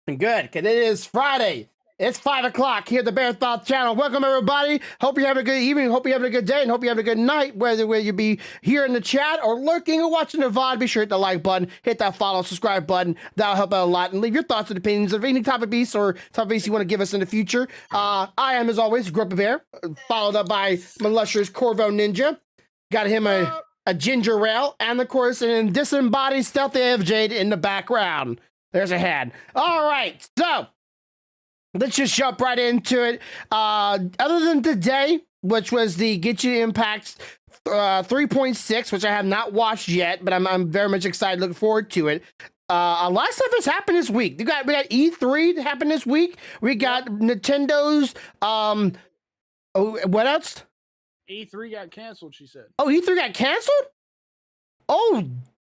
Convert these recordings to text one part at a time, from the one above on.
Good, because it is Friday. It's 5 o'clock here at the BearThoughts channel. Welcome, everybody. Hope you're having a good evening. Hope you're having a good day, and hope you're having a good night, whether you be here in the chat or lurking or watching the VOD. Be sure to hit the like button, hit that follow, subscribe button. That'll help out a lot. And leave your thoughts and opinions of any topic piece or topic piece you want to give us in the future. I am, as always, Grumpy Bear, followed up by my illustrious Corvo Ninja. Got him a ginger ale, and of course, an disembodied stealthy FJ in the background. There's a head. All right, so let's just jump right into it. Other than today, which was the Get You Impacts 3.6, which I have not watched yet, but I'm very much excited, looking forward to it. A lot of stuff has happened this week. We got E3 that happened this week. We got Nintendo's what else? E3 got canceled, she said. Oh, E3 got canceled? Oh,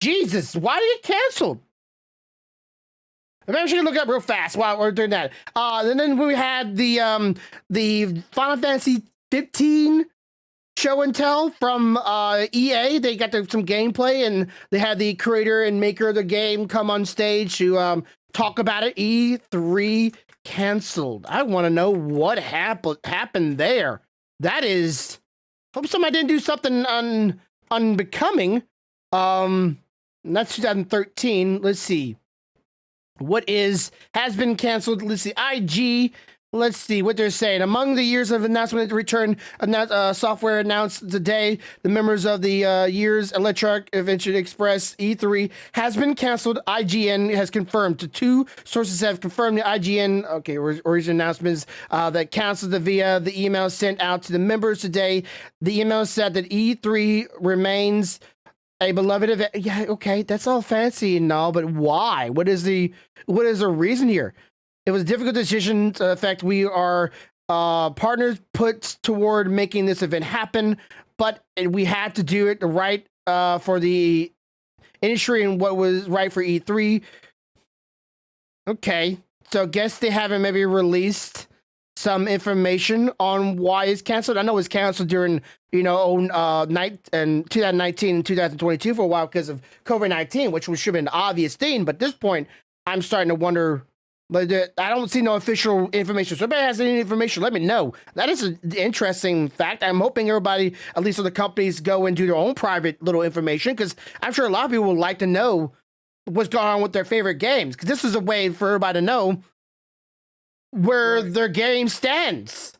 Jesus. Why did it get canceled? I'm actually gonna look up real fast while we're doing that. And then we had the Final Fantasy 15 show and tell from EA. They got some gameplay, and they had the creator and maker of the game come on stage to talk about it. E3 canceled. I want to know what happened there. That is, hope somebody didn't do something unbecoming. That's 2013. Let's see. What has been canceled? Let's see. IG. Let's see what they're saying. Among the years of announcement to return software announced today, the members of the year's Electronic Adventure Express E3 has been canceled. IGN has confirmed. The two sources have confirmed the IGN origin announcements that canceled via the email sent out to the members today. The email said that E3 remains a beloved event. Yeah, okay, that's all fancy and all, but why? What is the reason here? It was a difficult decision to affect. We are partners put toward making this event happen, but we had to do it right for the industry and what was right for E3. Okay, so guess they haven't maybe released some information on why it's canceled. I know it's canceled during, night and 2019 and 2022 for a while because of COVID-19, which should have been an obvious thing. But at this point, I'm starting to wonder. But I don't see no official information. So if anybody has any information, let me know. That is an interesting fact. I'm hoping everybody, at least the companies, go and do their own private little information, because I'm sure a lot of people would like to know what's going on with their favorite games, because this is a way for everybody to know where their game stands.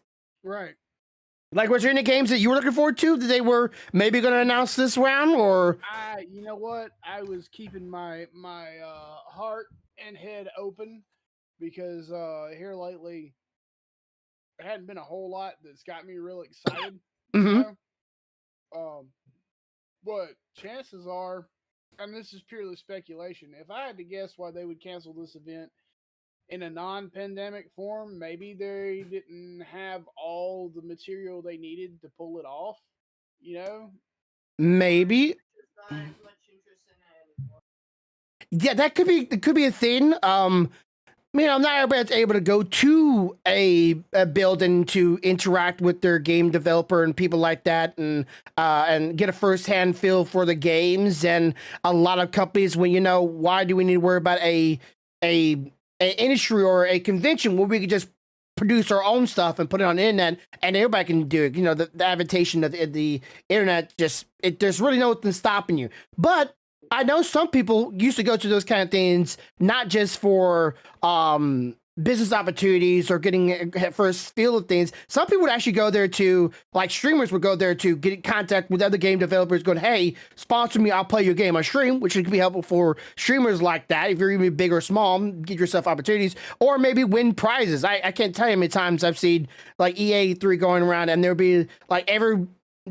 Right. Like, was there any games that you were looking forward to that they were maybe going to announce this round, or? You know what? I was keeping my heart and head open, because here lately there hadn't been a whole lot that's got me real excited. But chances are, and this is purely speculation, if I had to guess why they would cancel this event in a non-pandemic form, maybe they didn't have all the material they needed to pull it off, Maybe. Yeah, that could be a thing. Not everybody's able to go to a building to interact with their game developer and people like that, and get a first-hand feel for the games. And a lot of companies, why do we need to worry about a industry or a convention where we could just produce our own stuff and put it on the internet and everybody can do it? The adaptation of the internet, there's really nothing stopping you. But I know some people used to go to those kind of things not just for business opportunities or getting a first feel of things. Some people would actually go there to, like streamers would go there to get in contact with other game developers going, hey, sponsor me, I'll play your game on stream, which could be helpful for streamers like that. If you're even big or small, get yourself opportunities, or maybe win prizes. I can't tell you how many times I've seen like EA3 going around, and there'll be like every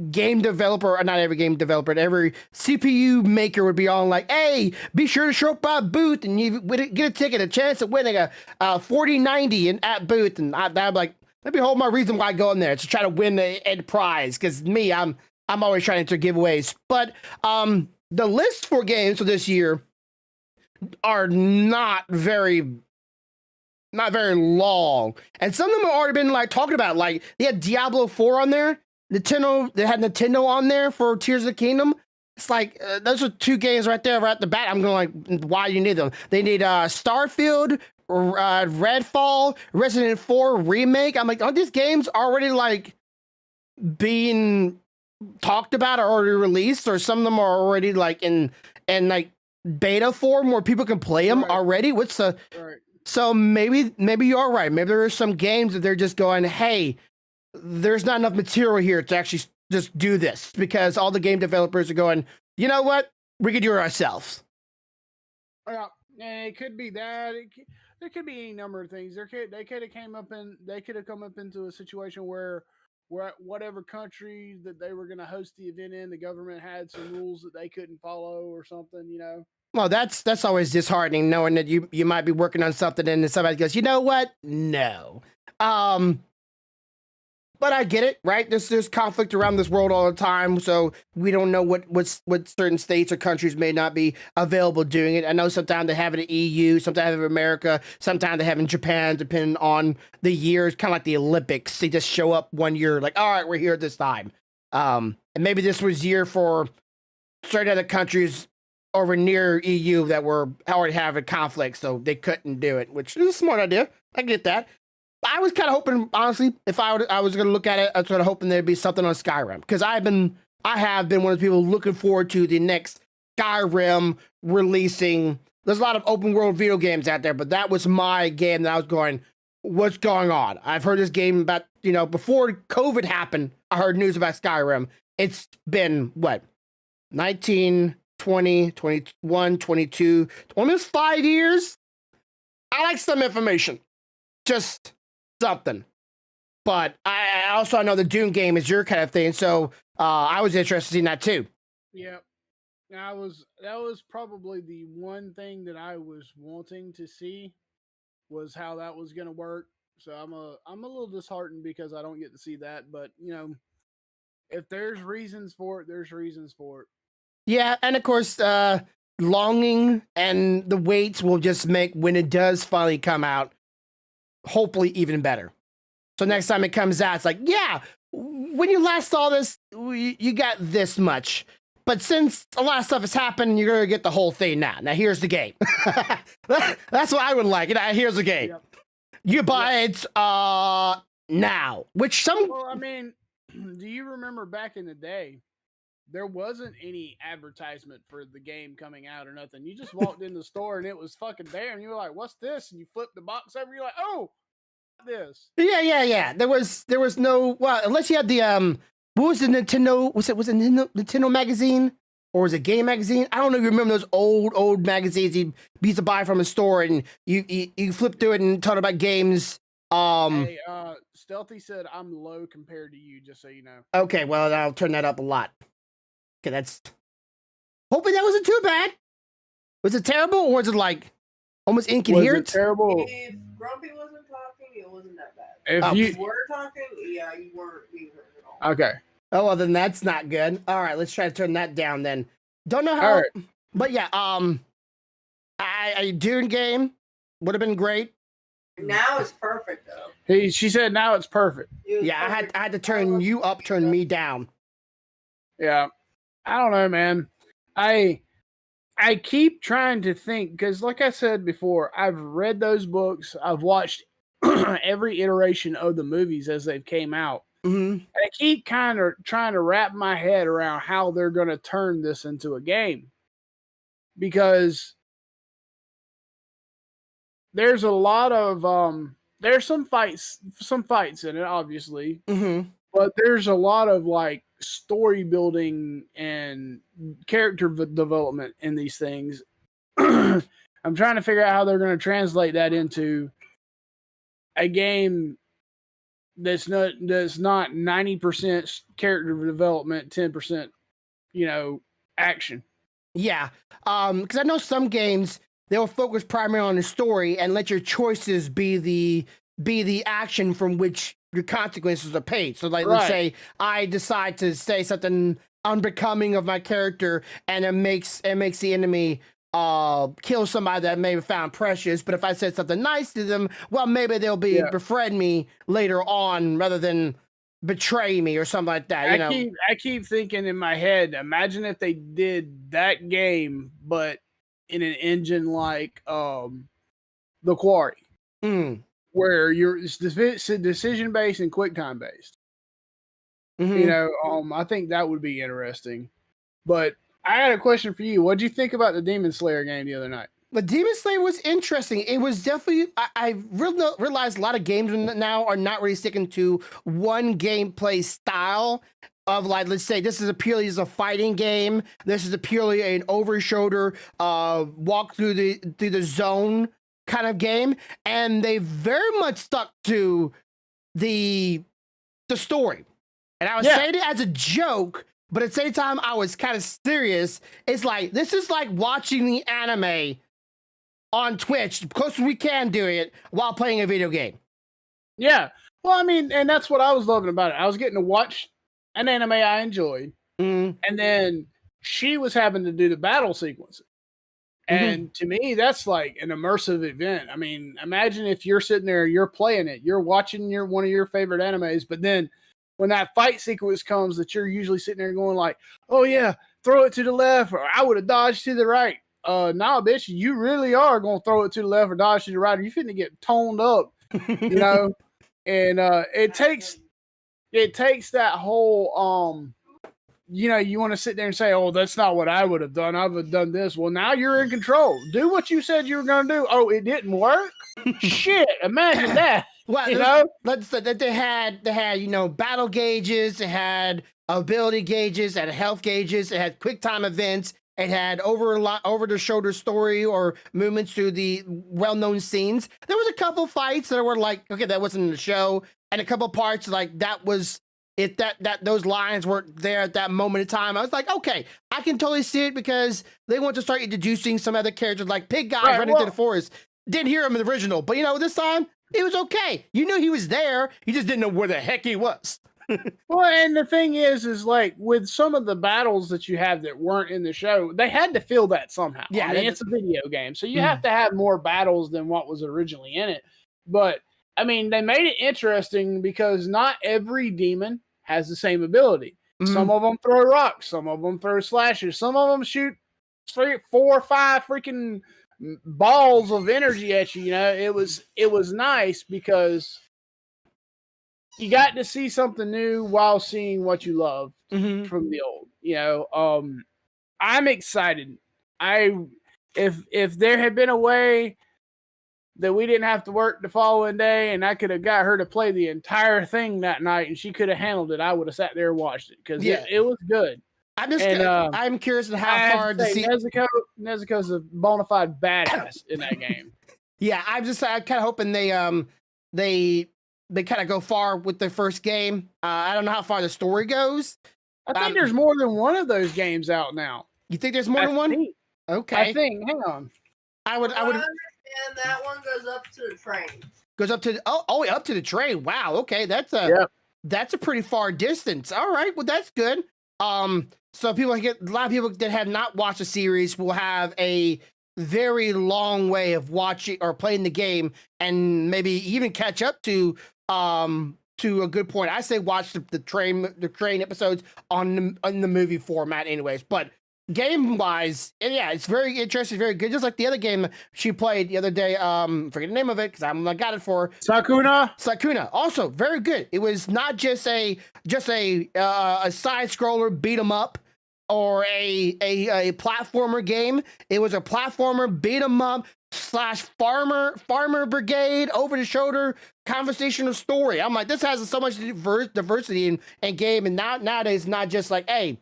game developer, or not every game developer, but every CPU maker would be on like, hey, be sure to show up by booth and you get a ticket, a chance of winning a 4090 at booth. And I'm like, let me hold my reason why I go in there to try to win a prize, because I'm always trying to give giveaways. But the list for games for this year are not very long, and some of them have already been like talking about. Like, they had Diablo 4 on there. They had Nintendo on there for Tears of the Kingdom. It's like, those are two games right there, right at the bat. I'm going like, why do you need them? They need Starfield, Redfall, Resident Evil 4 remake. I'm like, are these games already like being talked about or already released, or some of them are already like in like beta form where people can play them already? What's the So maybe you're right. Maybe there are some games that they're just going, hey, there's not enough material here to actually just do this, because all the game developers are going, you know what, we could do it ourselves. Yeah, and it could be that. There could be any number of things. They could have come up into a situation where whatever country that they were going to host the event in, the government had some rules that they couldn't follow or something. Well, that's always disheartening, knowing that you might be working on something and then somebody goes, you know what, no. But I get it, right? There's conflict around this world all the time, so we don't know what certain states or countries may not be available doing it. I know sometimes they have it in EU, sometimes they have it in America, sometimes they have it in Japan, depending on the year. It's kind of like the Olympics. They just show up one year, like, all right, we're here this time. And maybe this was year for certain other countries over near EU that were already having conflict, so they couldn't do it, which is a smart idea. I get that. I was kind of hoping, honestly, if I was going to look at it, I was sort of hoping there'd be something on Skyrim, because I have been one of the people looking forward to the next Skyrim releasing. There's a lot of open world video games out there, but that was my game that I was going, what's going on? I've heard this game about, before COVID happened, I heard news about Skyrim. It's been, what, 19, 20, 21, 22, almost 5 years? I like some information. Just something. But I also know the Dune game is your kind of thing, so I was interested in that too. Yeah, that was probably the one thing that I was wanting to see, was how that was going to work. So I'm a little disheartened because I don't get to see that. But if there's reasons for it, there's reasons for it. Yeah, and of course, longing and the waits will just make, when it does finally come out, hopefully even better. So next time it comes out, it's like, yeah, when you last saw this, you got this much. But since a lot of stuff has happened, you're going to get the whole thing now. Now, here's the game. That's what I would like. Here's the game. Yep. You buy it now. Which some... Well, I mean, do you remember back in the day, there wasn't any advertisement for the game coming out or nothing. You just walked in the store and it was fucking there, and you were like, what's this? And you flip the box over, you're like, oh, this. Yeah. There was no, well, unless you had the what was the Nintendo, was it Nintendo magazine, or was it game magazine? I don't know if you remember those old magazines you used to buy from a store, and you flip through it and talk about games. Hey, Stealthy said I'm low compared to you, just so you know. Okay, well, I'll turn that up a lot. Okay, that's, hoping that wasn't too bad. Was it terrible, or was it like almost incoherent? Was it terrible? If Grumpy wasn't talking, it wasn't that bad. If you were talking, yeah, you weren't being heard at all. Okay. Oh, well, then that's not good. All right, let's try to turn that down then. Don't know how, but yeah, a Dune game would have been great. Now it's perfect though. She said now it's perfect. Yeah, perfect. I had to turn you up, turn me down. Yeah. I don't know, man. I keep trying to think, because like I said before, I've read those books. I've watched every iteration of the movies as they've came out. Mm-hmm. I keep kind of trying to wrap my head around how they're going to turn this into a game, because there's a lot of there's some fights in it, obviously, but there's a lot of like story building and character development in these things. I'm trying to figure out how they're going to translate that into a game that's not 90% character development, 10%, action. Yeah, because I know some games they'll focus primarily on the story and let your choices be the action from which your consequences are paid. So, like, let's say I decide to say something unbecoming of my character, and it makes the enemy kill somebody that may have found precious. But if I said something nice to them, well, maybe they'll befriend me later on rather than betray me or something like that. I keep thinking in my head, imagine if they did that game, but in an engine like The Quarry. where it's decision based and quick time based. You know, I think that would be interesting. But I had a question for you. What did you think about the Demon Slayer game the other night? The Demon Slayer was interesting. It was definitely, I realized a lot of games now are not really sticking to one gameplay style of, like, let's say this is purely a fighting game. This is purely an over shoulder walk through the zone kind of game. And they very much stuck to the story. And I was saying it as a joke, but at the same time, I was kind of serious. It's like, this is like watching the anime on Twitch, close as we can do it, while playing a video game. Yeah. Well, I mean, and that's what I was loving about it. I was getting to watch an anime I enjoyed, and then she was having to do the battle sequences. And to me, that's like an immersive event. I mean, imagine if you're sitting there, you're playing it, you're watching one of your favorite animes, but then when that fight sequence comes, that you're usually sitting there going like, oh yeah, throw it to the left, or I would have dodged to the right. Nah, bitch, you really are going to throw it to the left or dodge to the right, or you finna get toned up, you know? And it takes that whole, you know, you want to sit there and say, oh, that's not what I would have done. I would have done this. Well, now you're in control. Do what you said you were going to do. Oh, it didn't work? Shit, imagine that. Well, you know? Let's say that they had, you know, battle gauges, they had ability gauges, they had health gauges, it had quick time events, it had over the shoulder story or movements through the well-known scenes. There was a couple fights that were like, okay, that wasn't in the show, and a couple parts like that was if that those lines weren't there at that moment in time. I was like, okay, I can totally see it because they want to start introducing some other characters like Pig Guy running through the forest. Didn't hear him in the original, but you know, this time it was okay. You knew he was there. You just didn't know where the heck he was. Well, and the thing is like with some of the battles that you have that weren't in the show, they had to fill that somehow. Yeah, I mean, it's a video game, so you have to have more battles than what was originally in it. But I mean, they made it interesting because not every demon has the same ability. Some of them throw rocks, some of them throw slashes, some of them shoot 3, 4, 5 freaking balls of energy at you. You know, it was nice because you got to see something new while seeing what you love from the old. You know, I'm excited. If there had been a way that we didn't have to work the following day and I could have got her to play the entire thing that night and she could have handled it, I would have sat there and watched it because it was good. I'm curious to how far to see. Nezuko's a bona fide badass in that game. Yeah, I'm kind of hoping they kind of go far with their first game. I don't know how far the story goes. I think there's more than one of those games out now. You think there's more than one? Okay. I think. Hang on. I would. And that one goes up to the train. Goes up to up to the train. Wow. Okay, that's a pretty far distance. All right. Well, that's good. So a lot of people that have not watched the series will have a very long way of watching or playing the game and maybe even catch up to a good point. I say watch the train episodes on the movie format anyways, but game wise, yeah, it's very interesting, very good. Just like the other game she played the other day, forget the name of it because I got it for Sakuna. Also very good. It was not just a side scroller beat 'em up or a platformer game. It was a platformer beat 'em up / farmer brigade over the shoulder conversational story. I'm like, this has so much diversity in game, and nowadays not just like, hey,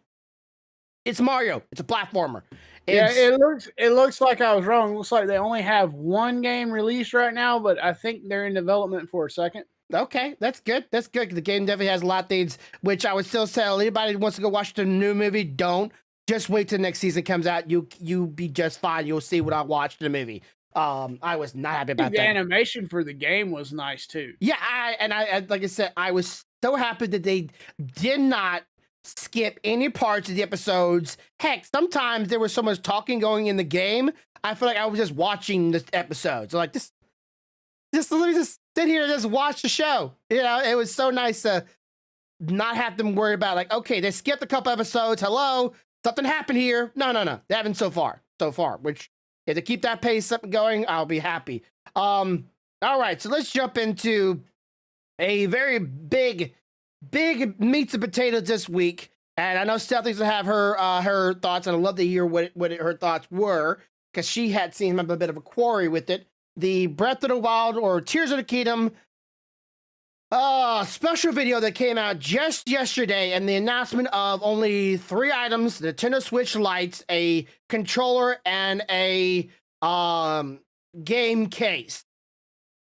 it's Mario, it's a platformer. It looks like I was wrong. It looks like they only have one game released right now, but I think they're in development for a second. Okay, that's good. That's good. The game definitely has a lot of things, which I would still tell anybody who wants to go watch the new movie, don't. Just wait till next season comes out. You be just fine. You'll see what I watched in the movie. I was not happy about that. The animation for the game was nice too. Yeah, I like I said, I was so happy that they did not skip any parts of the episodes. Heck, sometimes there was so much talking going in the game. I feel like I was just watching the episodes. Like just let me just sit here and just watch the show. You know, it was so nice to not have them worry about like, okay, they skipped a couple episodes. Hello, something happened here. No. They haven't so far. Which if they keep that pace up going, I'll be happy. All right, so let's jump into a very big meats and potatoes this week. And I know Steph needs to have her thoughts, and I'd love to hear what her thoughts were, because she had seen a bit of a quarry with it. The Breath of the Wild or Tears of the Kingdom special video that came out just yesterday, and the announcement of only 3 items: the Nintendo Switch Lites, a controller, and a game case.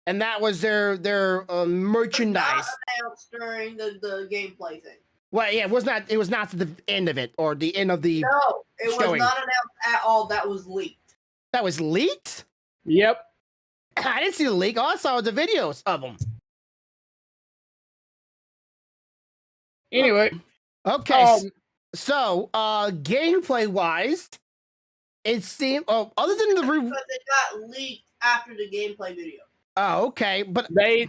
And that was their merchandise. Not announced during the gameplay thing. Well, yeah, it was not the end of it, or the end of the No, it showing. was not announced at all. That was leaked. That was leaked? Yep. I didn't see the leak. All I saw was the videos of them. Anyway. Okay. So, gameplay wise, it seemed, other than the But it got leaked after the gameplay video. Oh, okay. But they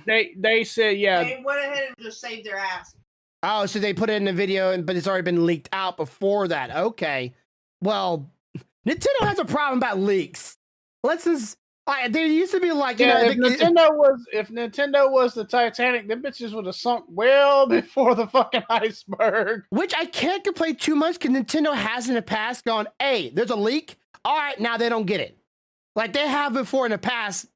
said, yeah. They went ahead and just saved their ass. Oh, so they put it in the video, but it's already been leaked out before that. Okay. Well, Nintendo has a problem about leaks. Let's just. There used to be like, if Nintendo was the Titanic, them bitches would have sunk well before the fucking iceberg. Which I can't complain too much, because Nintendo has in the past gone, hey, there's a leak. All right, now they don't get it. Like they have before in the past,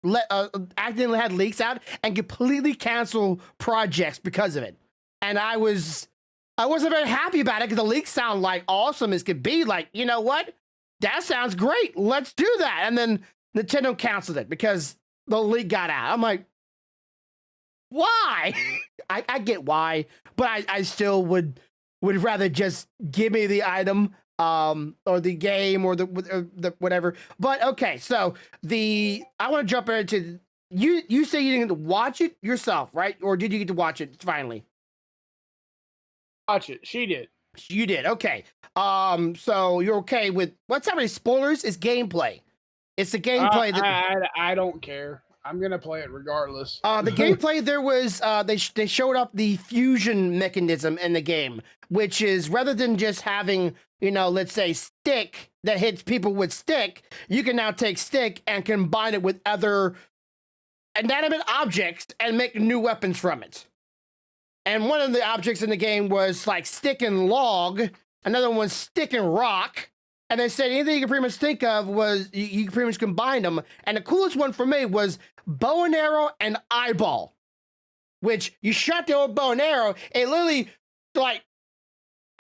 accidentally had leaks out and completely cancel projects because of it. And I wasn't very happy about it, because the leaks sound like awesome as could be. Like, you know what? That sounds great. Let's do that. And then Nintendo canceled it because the leak got out. I'm like, why? I get why, but I still would rather just give me the item, or the game, or the whatever. But okay, so I want to jump into you say you didn't watch it yourself, right? Or did you get to watch it finally? Watch it. She did. You did. Okay. So you're okay with what's happening? Spoilers is gameplay. It's the gameplay that I don't care. I'm gonna play it regardless. The gameplay, there was they showed up the fusion mechanism in the game, which is rather than just having, let's say stick that hits people with stick, you can now take stick and combine it with other inanimate objects and make new weapons from it. And one of the objects in the game was like stick and log, another one was stick and rock. And they said anything you can pretty much think of was you can pretty much combine them. And the coolest one for me was bow and arrow and eyeball, which you shot the old bow and arrow, it literally like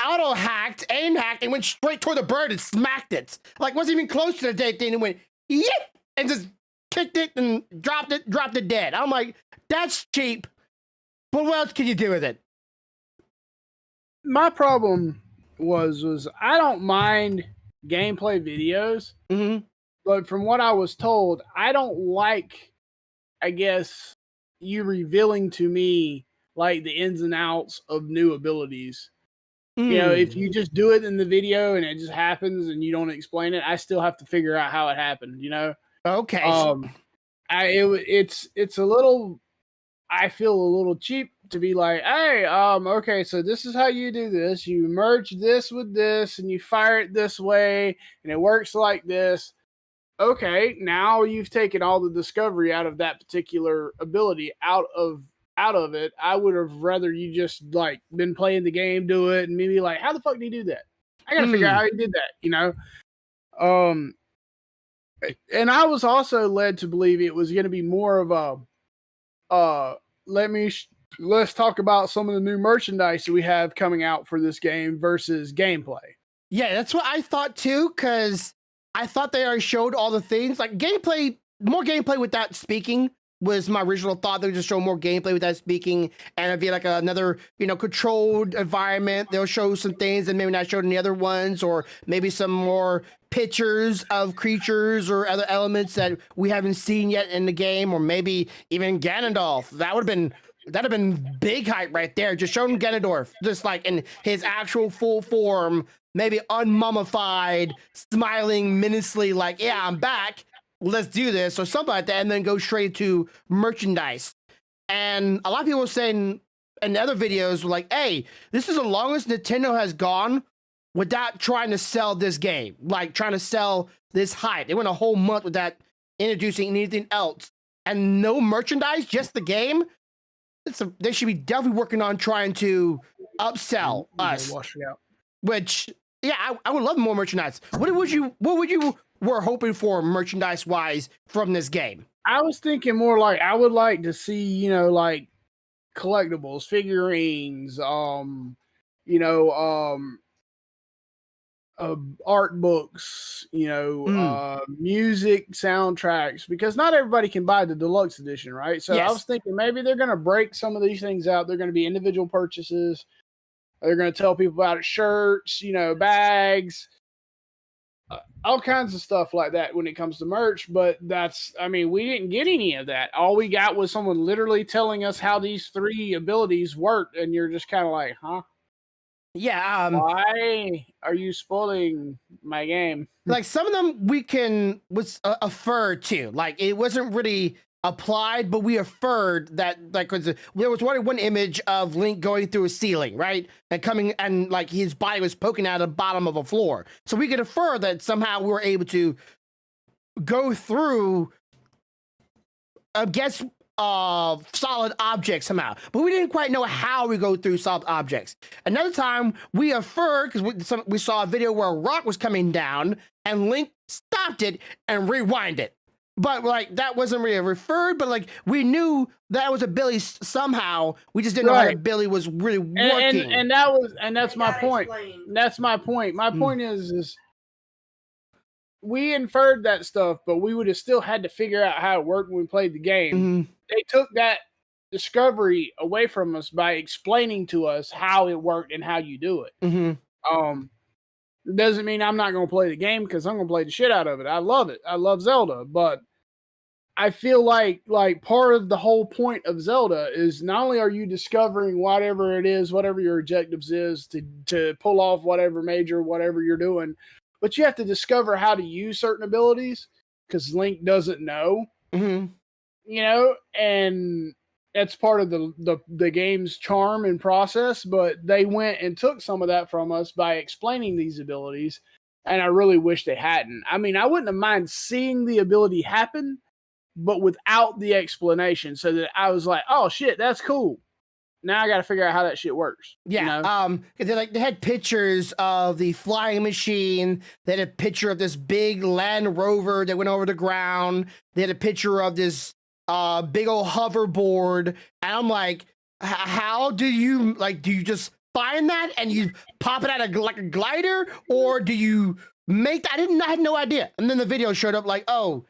auto hacked, aim hacked, and went straight toward the bird and smacked it. Like wasn't even close to the dead thing, and went yip and just kicked it and dropped it dead. I'm like, that's cheap. But what else can you do with it? My problem was I don't mind gameplay videos, but from what I was told, I don't like, I guess, you revealing to me like the ins and outs of new abilities. If you just do it in the video and it just happens and you don't explain it, I still have to figure out how it happened. Okay. It's a little. I feel a little cheap to be like, hey, okay, so this is how you do this. You merge this with this and you fire it this way and it works like this. Okay, now you've taken all the discovery out of that particular ability out of it. I would have rather you just like been playing the game, do it, and maybe like, how the fuck do you do that? I gotta figure out how you did that, And I was also led to believe it was gonna be more of a let's talk about some of the new merchandise that we have coming out for this game versus gameplay. Yeah, that's what I thought too, because I thought they already showed all the things. Like more gameplay without speaking was my original thought. They would just show more gameplay without speaking, and it'd be like another, controlled environment. They'll show some things and maybe not show any other ones, or maybe some more pictures of creatures or other elements that we haven't seen yet in the game, or maybe even Ganondorf. That'd have been big hype right there. Just showing Ganondorf, just like in his actual full form, maybe unmummified, smiling menacingly, like, yeah, I'm back. Let's do this, or something like that, and then go straight to merchandise. And a lot of people were saying in other videos, like, hey, this is the longest Nintendo has gone without trying to sell this game, like trying to sell this hype. They went a whole month without introducing anything else and no merchandise, just the game, they should be definitely working on trying to upsell us. Wash it out. Which, yeah, I would love more merchandise. What would you were hoping for merchandise wise from this game? I was thinking more like I would like to see, like collectibles, figurines, art books, music soundtracks, because not everybody can buy the deluxe edition, right? So I was thinking maybe they're going to break some of these things out. They're going to be individual purchases. They're going to tell people about it, shirts, bags, all kinds of stuff like that when it comes to merch. But we didn't get any of that. All we got was someone literally telling us how these 3 abilities work. And you're just kind of like, huh? Yeah. Why are you spoiling my game? Like some of them we can affirm to. Like it wasn't really applied, but we affirmed that like there was one image of Link going through a ceiling, right? And coming and like his body was poking out of the bottom of a floor. So we could infer that somehow we were able to go through solid objects somehow, but we didn't quite know how we go through solid objects. Another time we inferred because we saw a video where a rock was coming down and Link stopped it and rewind it. But like that wasn't really referred, but like we knew that was ability somehow. We just didn't know how the ability was really working. And that's my point. That's my point. My point is we inferred that stuff, but we would have still had to figure out how it worked when we played the game. Mm-hmm. They took that discovery away from us by explaining to us how it worked and how you do it. Mm-hmm. Doesn't mean I'm not going to play the game, because I'm going to play the shit out of it. I love it. I love Zelda, but I feel like part of the whole point of Zelda is not only are you discovering whatever it is, whatever your objectives is to pull off whatever you're doing, but you have to discover how to use certain abilities, because Link doesn't know. Mm-hmm. And that's part of the game's charm and process, but they went and took some of that from us by explaining these abilities, and I really wish they hadn't. I mean, I wouldn't have mind seeing the ability happen, but without the explanation, so that I was like, oh shit, that's cool. Now I got to figure out how that shit works. Yeah. They had pictures of the flying machine. They had a picture of this big Land Rover that went over the ground. They had a picture of this big old hoverboard. And I'm like, how do you just find that and you pop it out like a glider, or do you make that? I had no idea. And then the video showed up like, oh,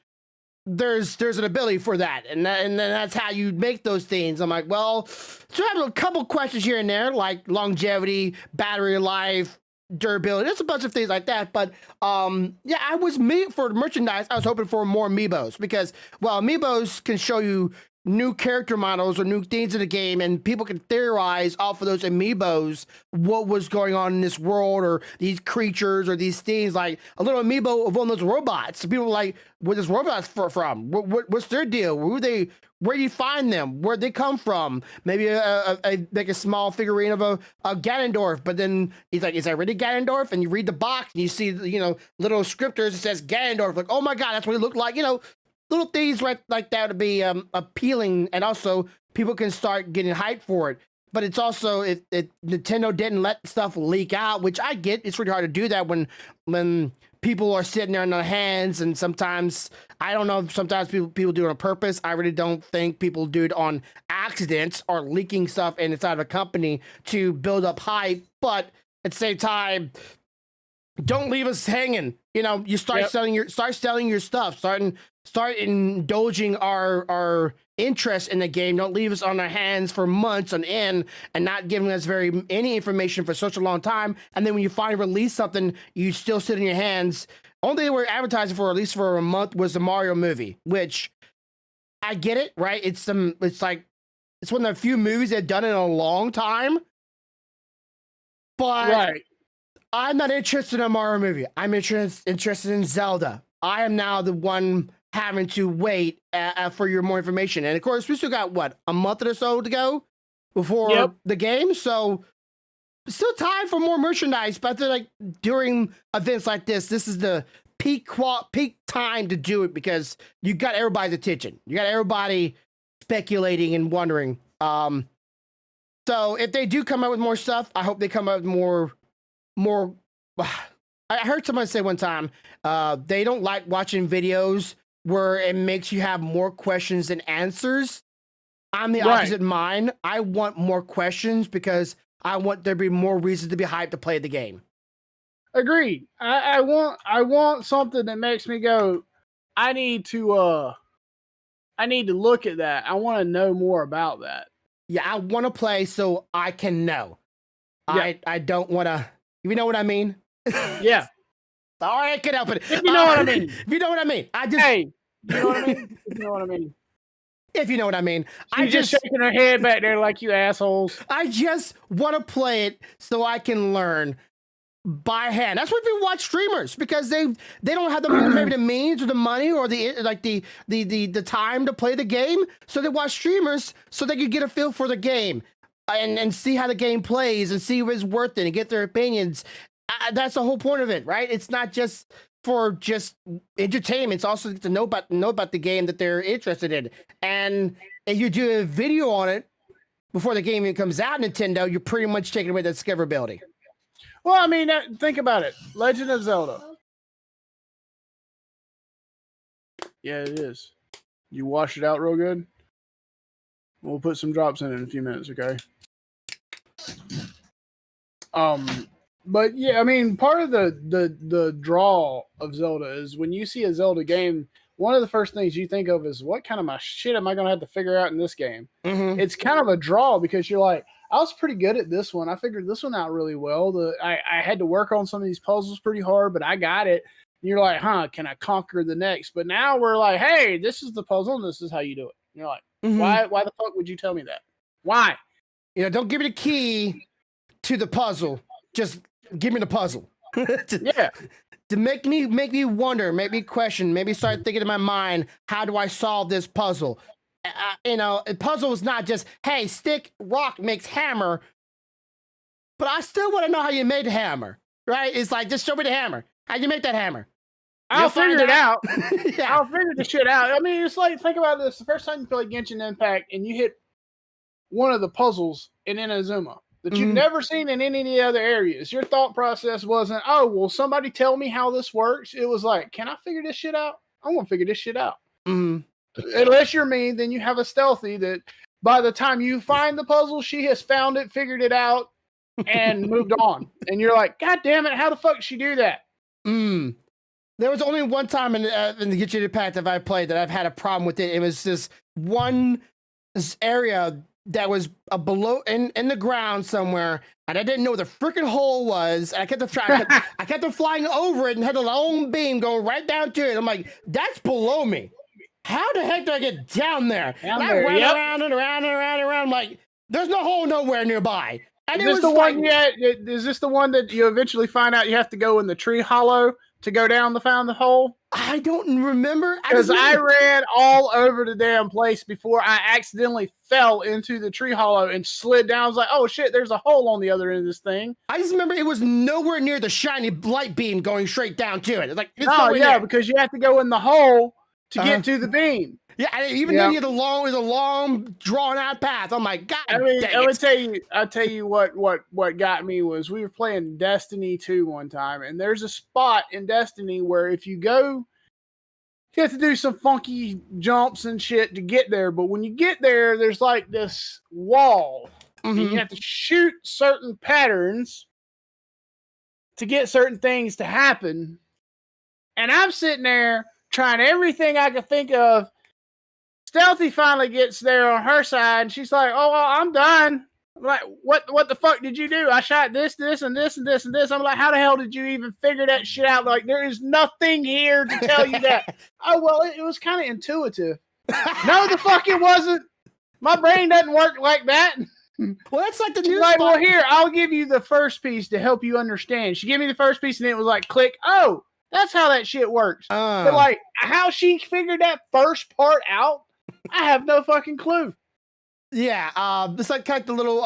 there's an ability for that, and then that's how you make those things. I'm like, well, so I have a couple questions here and there, like longevity, battery life, durability. There's a bunch of things like that. But yeah, I was for merchandise. I was hoping for more amiibos, because amiibos can show you new character models or new things in the game, and people can theorize off of those amiibos what was going on in this world, or these creatures, or these things. Like a little amiibo of one of those robots. People are like, where this robots from? What's their deal? Where do you find them? Where'd they come from? Maybe like a small figurine of a Ganondorf, but then he's like, is that really Ganondorf? And you read the box and you see little scriptures that says Ganondorf. Like, oh my god, that's what he looked like. Little things like that would be appealing, and also people can start getting hyped for it. But it's also if Nintendo didn't let stuff leak out, which I get. It's really hard to do that when people are sitting there on their hands, and sometimes I don't know. Sometimes people do it on purpose. I really don't think people do it on accidents or leaking stuff inside of a company to build up hype. But at the same time, don't leave us hanging. You start selling your stuff. Start indulging our interest in the game. Don't leave us on our hands for months on end and not giving us any information for such a long time. And then when you finally release something, you still sit in your hands. Only they were advertising for, at least for a month, was the Mario movie, which I get it, right? It's one of the few movies they've done in a long time. But right. I'm not interested in a Mario movie. I'm interested in Zelda. I am now the one having to wait for your more information. And of course, we still got, a month or so to go before the game. So still time for more merchandise. But during events like this is the peak time to do it because you got everybody's attention. You got everybody speculating and wondering. So if they do come out with more stuff, I hope they come out with more. I heard someone say one time they don't like watching videos where it makes you have more questions than answers. I'm the opposite mind. I want more questions because I want there to be more reasons to be hyped to play the game. Agreed. I want something that makes me go, I need to look at that. I want to know more about that. Yeah, I want to play so I can know. Yeah. I don't want to. You know what I mean? Yeah. Sorry, I can't help it. If you know what I mean. If you know what I mean. I just. Hey, you know what I mean? If you know what I mean. If you know what I mean. She's just shaking her head back there like you assholes. I just want to play it so I can learn by hand. That's why people watch streamers because they don't have maybe the means or the money or the time to play the game. So they watch streamers so they can get a feel for the game and see how the game plays and see if it's worth it and get their opinions. That's the whole point of it, right? It's not just for just entertainment. It's also to know about the game that they're interested in. And if you do a video on it before the game even comes out, Nintendo, you're pretty much taking away that discoverability. Well, I mean, think about it. Legend of Zelda. Yeah, it is. You wash it out real good. We'll put some drops in a few minutes, okay? But yeah, I mean, part of the draw of Zelda is when you see a Zelda game, one of the first things you think of is what kind of shit am I going to have to figure out in this game? Mm-hmm. It's kind of a draw because you're like, I was pretty good at this one. I figured this one out really well. I had to work on some of these puzzles pretty hard, but I got it. And you're like, can I conquer the next? But now we're like, hey, this is the puzzle and this is how you do it. And you're like, why the fuck would you tell me that? Why? Don't give me the key to the puzzle. Just give me the puzzle. Yeah. To make me wonder, make me question, maybe start thinking in my mind, how do I solve this puzzle? A puzzle is not just, hey, stick, rock makes hammer. But I still want to know how you made the hammer, right? It's like, just show me the hammer. How'd you make that hammer? I'll figure it out. Yeah. I'll figure the shit out. I mean, it's like, think about this. The first time you play Genshin Impact and you hit one of the puzzles in Inazuma that you've never seen in any of the other areas, your thought process wasn't, oh, will somebody tell me how this works? It was like, can I figure this shit out? I want to figure this shit out. Unless you're me, then you have a stealthy that by the time you find the puzzle, she has found it, figured it out, and moved on. And you're like, God damn it, how the fuck did she do that? There was only one time in the Genshin Impact that I played that I've had a problem with it. It was this one area that was below in the ground somewhere, and I didn't know where the freaking hole was. And I kept flying over it and had a long beam going right down to it. I'm like, that's below me. How the heck do I get down there? And I ran around and around and around and around. I'm like, there's no hole nowhere nearby. And is this the one that you eventually find out you have to go in the tree hollow to go down to find the hole? I don't remember. Because I ran all over the damn place before I accidentally fell into the tree hollow and slid down. I was like, oh shit, there's a hole on the other end of this thing. I just remember it was nowhere near the shiny light beam going straight down to it. Like, because you have to go in the hole to get to the beam. Yeah, even then you had a long, drawn out path. I'm like, God, I'll tell you what got me was we were playing Destiny 2 one time, and there's a spot in Destiny where if you go, you have to do some funky jumps and shit to get there. But when you get there, there's like this wall, and you have to shoot certain patterns to get certain things to happen. And I'm sitting there trying everything I could think of. Stealthy finally gets there on her side, and she's like, oh, well, I'm done. I'm like, what the fuck did you do? I shot this, and this, and this, and this. I'm like, how the hell did you even figure that shit out? Like, there is nothing here to tell you that. Oh, well, it was kind of intuitive. No, the fuck it wasn't. My brain doesn't work like that. Well, that's like the new spot. Well, here, I'll give you the first piece to help you understand. She gave me the first piece, and it was like, click. Oh, that's how that shit works. But like, how she figured that first part out, I have no fucking clue. Yeah, it's like kind of the little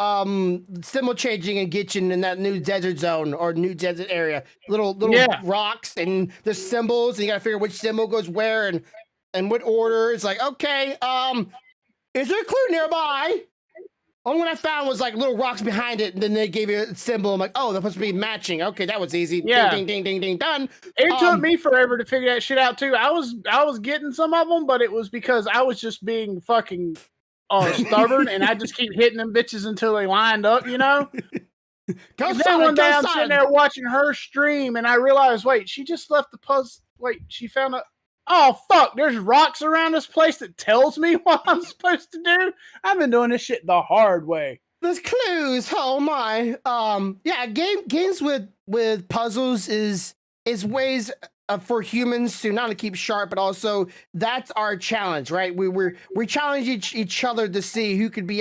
symbol changing and Gitchin in that new desert zone or new desert area. Little Yeah. rocks and the symbols, and you gotta figure which symbol goes where and what order. It's like, okay, is there a clue nearby? Only one I found was like little rocks behind it, and then they gave you a symbol. I'm like, oh, they're supposed to be matching. Okay, that was easy. Yeah. Ding, ding, ding, ding, ding, done. It took me forever to figure that shit out too. I was getting some of them, but it was because I was just being fucking stubborn, and I just keep hitting them bitches until they lined up, you know. Go Then one day I'm sitting there watching her stream, and I realized, wait, she just left the puzzle. Wait, she found a. Oh fuck! There's rocks around this place that tells me what I'm supposed to do. I've been doing this shit the hard way. There's clues. Oh my. Yeah, games with puzzles is ways for humans to not only keep sharp, but also that's our challenge, right? We challenge each other to see who could be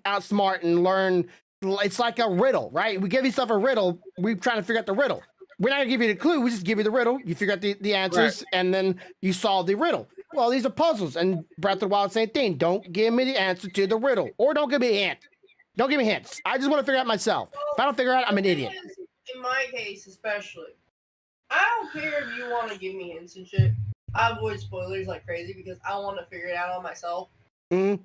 outsmart and learn. It's like a riddle, right? We give yourself a riddle. We're trying to figure out the riddle. We're not gonna give you the clue. We just give you the riddle. You figure out the answers, right, and then you solve the riddle. Well, these are puzzles, and Breath of the Wild, same thing. Don't give me the answer to the riddle, or don't give me a hint. Don't give me hints. I just want to figure out myself. If I don't figure out, I'm an idiot. In my case, especially, I don't care if you want to give me hints and shit. I avoid spoilers like crazy because I want to figure it out on myself. Mm-hmm.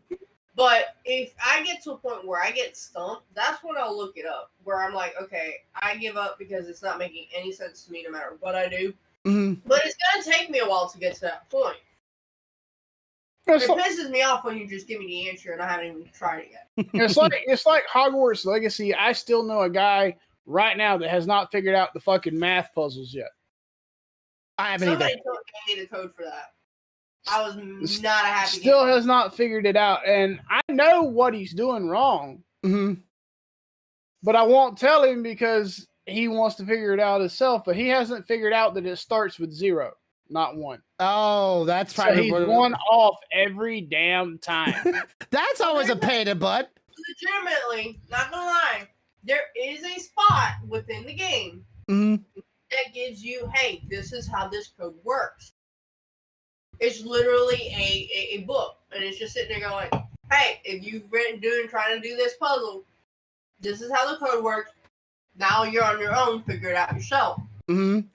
But if I get to a point where I get stumped, that's when I'll look it up. Where I'm like, okay, I give up because it's not making any sense to me no matter what I do. Mm-hmm. But it's going to take me a while to get to that point. It pisses me off when you just give me the answer and I haven't even tried it yet. It's like Hogwarts Legacy. I still know a guy right now that has not figured out the fucking math puzzles yet. I haven't either. Somebody gave me the code for that. I was not a happy. Still has not figured it out, and I know what he's doing wrong. Mm-hmm. But I won't tell him because he wants to figure it out himself. But he hasn't figured out that it starts with 0, not 1. Oh, that's probably so he's 1 off every damn time. That's always a pain in the butt. Legitimately, not gonna lie, there is a spot within the game that gives you, hey, this is how this code works. It's literally a book, and it's just sitting there going, hey, if you've been trying to do this puzzle, this is how the code works. Now you're on your own, figure it out yourself. Mm-hmm.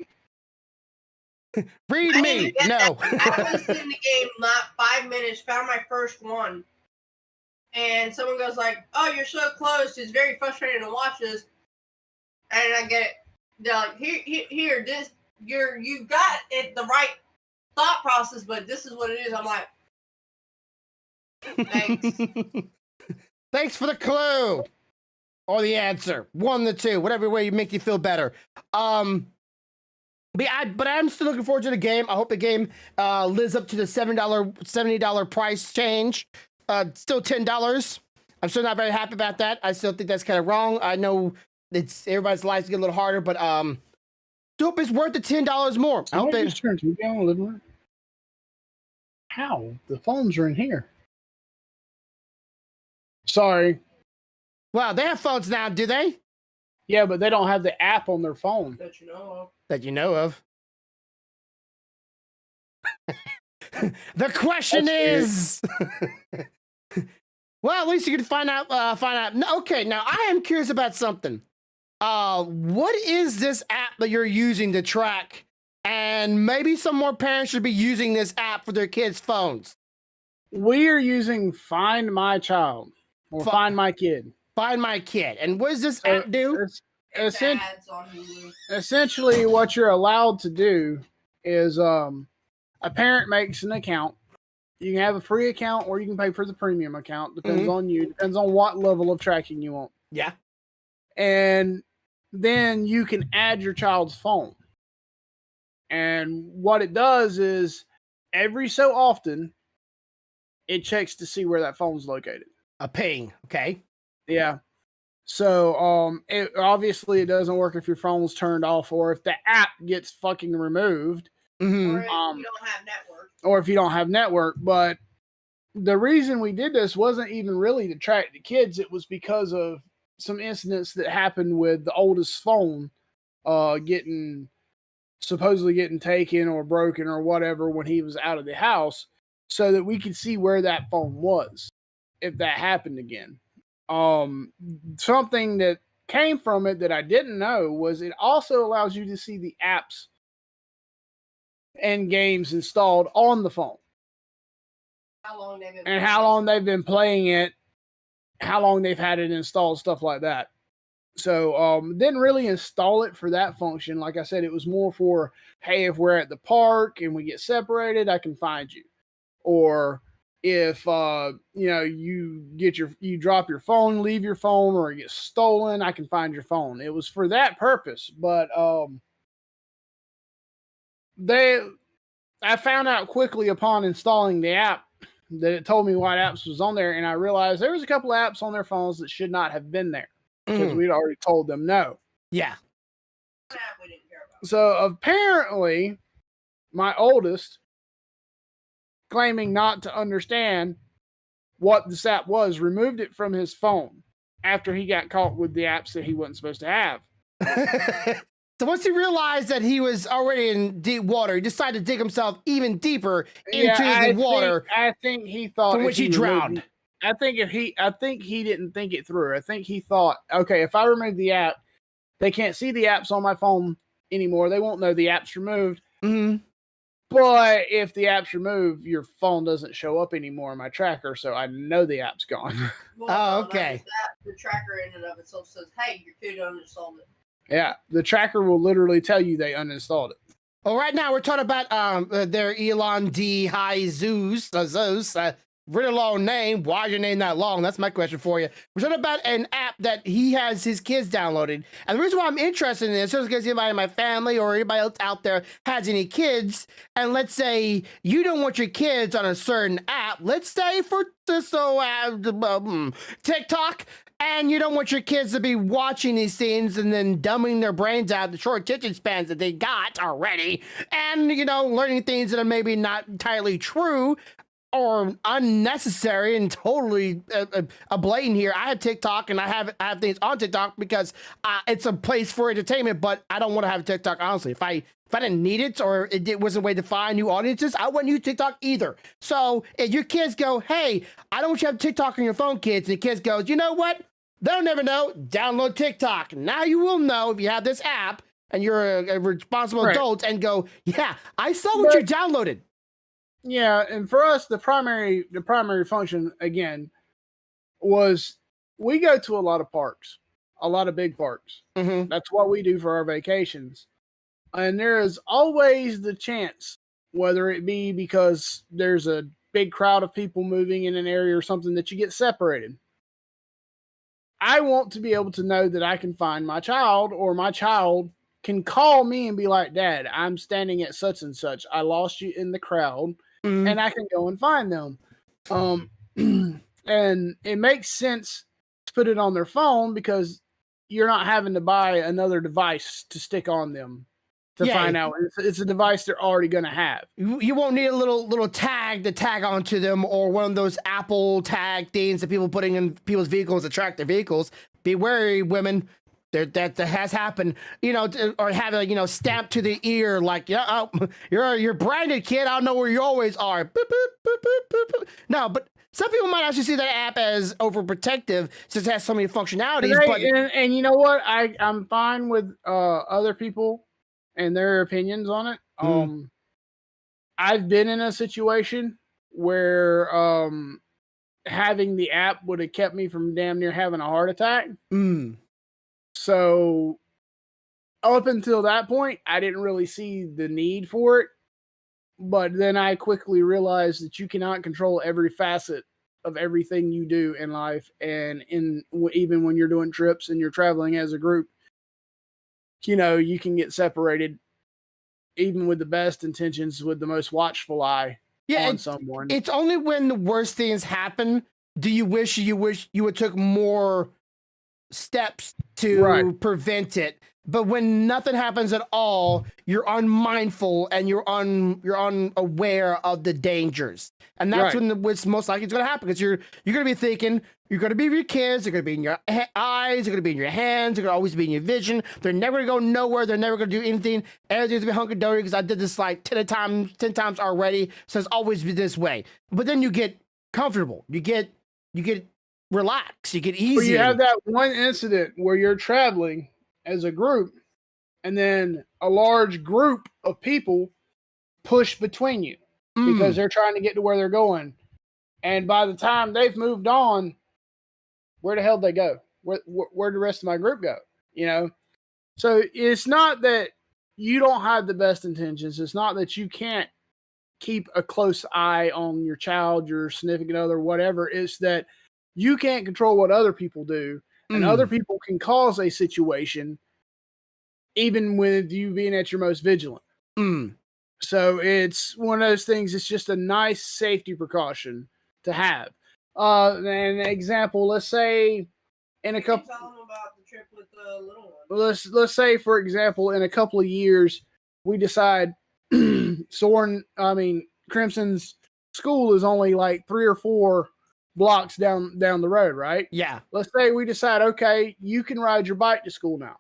Read me. No. I was in the game not 5 minutes, found my first one, and someone goes like, oh, you're so close, it's very frustrating to watch this. And I get it. They're like, here, this, you got it the right thought process, but this is what it is. I'm like, thanks. Thanks for the clue or the answer. 1 to 2, whatever way you make you feel better. But I'm still looking forward to the game. I hope the game lives up to the $70 price change. Still $10. I'm still not very happy about that. I still think that's kind of wrong. I know it's everybody's lives get a little harder, but hope it's worth the $10 more. I hope they just turn TV on the living room. How? The phones are in here. Sorry. Wow, they have phones now, do they? Yeah, but they don't have the app on their phone. That you know of. That you know of. The question is well, at least you can find out. No, okay, now I am curious about something. What is this app that you're using to track? And maybe some more parents should be using this app for their kids' phones. We are using Find My Child or Find My Kid. Find My Kid. And what does this app do? Essentially, what you're allowed to do is a parent makes an account. You can have a free account or you can pay for the premium account. Depends on you. Depends on what level of tracking you want. Yeah. And then you can add your child's phone. And what it does is every so often it checks to see where that phone's located. A ping. Okay. Yeah. So it obviously doesn't work if your phone's turned off or if the app gets fucking removed. Or if you don't have network. Or if you don't have network. But the reason we did this wasn't even really to track the kids. It was because of some incidents that happened with the oldest phone supposedly getting taken or broken or whatever when he was out of the house, so that we could see where that phone was. if that happened again. Something that came from it that I didn't know was it also allows you to see the apps and games installed on the phone. How long they've been and how long they've been playing it, how long they've had it installed, stuff like that. So didn't really install it for that function. Like I said, it was more for, hey, if we're at the park and we get separated, I can find you. Or if you drop your phone, leave your phone, or it gets stolen, I can find your phone. It was for that purpose. But I found out quickly upon installing the app that it told me what apps was on there, and I realized there was a couple of apps on their phones that should not have been there because we'd already told them no. Yeah. App we didn't care about. So apparently, my oldest, claiming not to understand what this app was, removed it from his phone after he got caught with the apps that he wasn't supposed to have. So once he realized that he was already in deep water, he decided to dig himself even deeper into the water. I think he thought from which he drowned. I think he didn't think it through. I think he thought, okay, if I remove the app, they can't see the apps on my phone anymore. They won't know the app's removed. Mm-hmm. But if the app's removed, your phone doesn't show up anymore in my tracker, so I know the app's gone. Well, okay. The tracker in and of itself says, hey, your kid uninstalled it. Yeah, the tracker will literally tell you they uninstalled it. Well, right now we're talking about their Elon D. High Zeus. Really long name. Why is your name that long? That's my question for you. We're talking about an app that he has his kids downloaded. And the reason why I'm interested in this is because anybody in my family or anybody else out there has any kids, and let's say you don't want your kids on a certain app, let's say for TikTok, and you don't want your kids to be watching these things and then dumbing their brains out, the short attention spans that they got already, and, learning things that are maybe not entirely true or unnecessary and totally a blatant here. I have TikTok and I have things on TikTok because it's a place for entertainment, but I don't want to have TikTok, honestly. If I didn't need it or it wasn't a way to find new audiences, I wouldn't use TikTok either. So if your kids go, hey, I don't want you to have TikTok on your phone, kids, and the kids goes, you know what? They'll never know. Download TikTok. Now you will know if you have this app and you're a responsible adult and go, yeah, I saw what you downloaded. Yeah, and for us, the primary function, again, was we go to a lot of parks, a lot of big parks. Mm-hmm. That's what we do for our vacations. And there is always the chance, whether it be because there's a big crowd of people moving in an area or something, that you get separated. I want to be able to know that I can find my child, or my child can call me and be like, Dad, I'm standing at such and such. I lost you in the crowd. Mm-hmm. And I can go and find them. And it makes sense to put it on their phone because you're not having to buy another device to stick on them to find out. It's a device they're already going to have. You won't need a little tag to tag onto them, or one of those Apple tag things that people putting in people's vehicles to track their vehicles. Be wary, women. That has happened, or have a, stamped to the ear, like, you're branded, kid. I don't know where you always are. Boop, boop, boop, boop, boop, boop. No, but some people might actually see that app as overprotective since it has so many functionalities. And you know what? I'm fine with other people and their opinions on it. I've been in a situation where having the app would have kept me from damn near having a heart attack. So up until that point, I didn't really see the need for it. But then I quickly realized that you cannot control every facet of everything you do in life. And even when you're doing trips and you're traveling as a group, you can get separated even with the best intentions, with the most watchful eye on someone. It's only when the worst things happen do you wish you would took more steps to prevent it. But when nothing happens at all, you're unmindful and you're unaware of the dangers, and that's when what's most likely is going to happen, because you're going to be thinking, you're going to be with your kids, they're going to be in your eyes, they're going to be in your hands, they're going to always be in your vision. They're never going to go nowhere. They're never going to do anything. Everything's going to be hunky-dory because I did this like 10 times already, so it's always been this way. But then you get comfortable. You get relaxed, you get Or easy. you have that one incident where you're traveling as a group, and then a large group of people push between you because they're trying to get to where they're going. And by the time they've moved on, where the hell did they go? Where'd the rest of my group go? You know? So it's not that you don't have the best intentions. It's not that you can't keep a close eye on your child, your significant other, whatever. It's that you can't control what other people do, and other people can cause a situation even with you being at your most vigilant. So it's one of those things. It's just a nice safety precaution to have. An example, let's say in a couple. Tell them about the trip with the little one. Let's say, for example, in a couple of years, we decide Crimson's school is only like 3 or 4 blocks down the road, right? Yeah. Let's say we decide, okay, you can ride your bike to school now.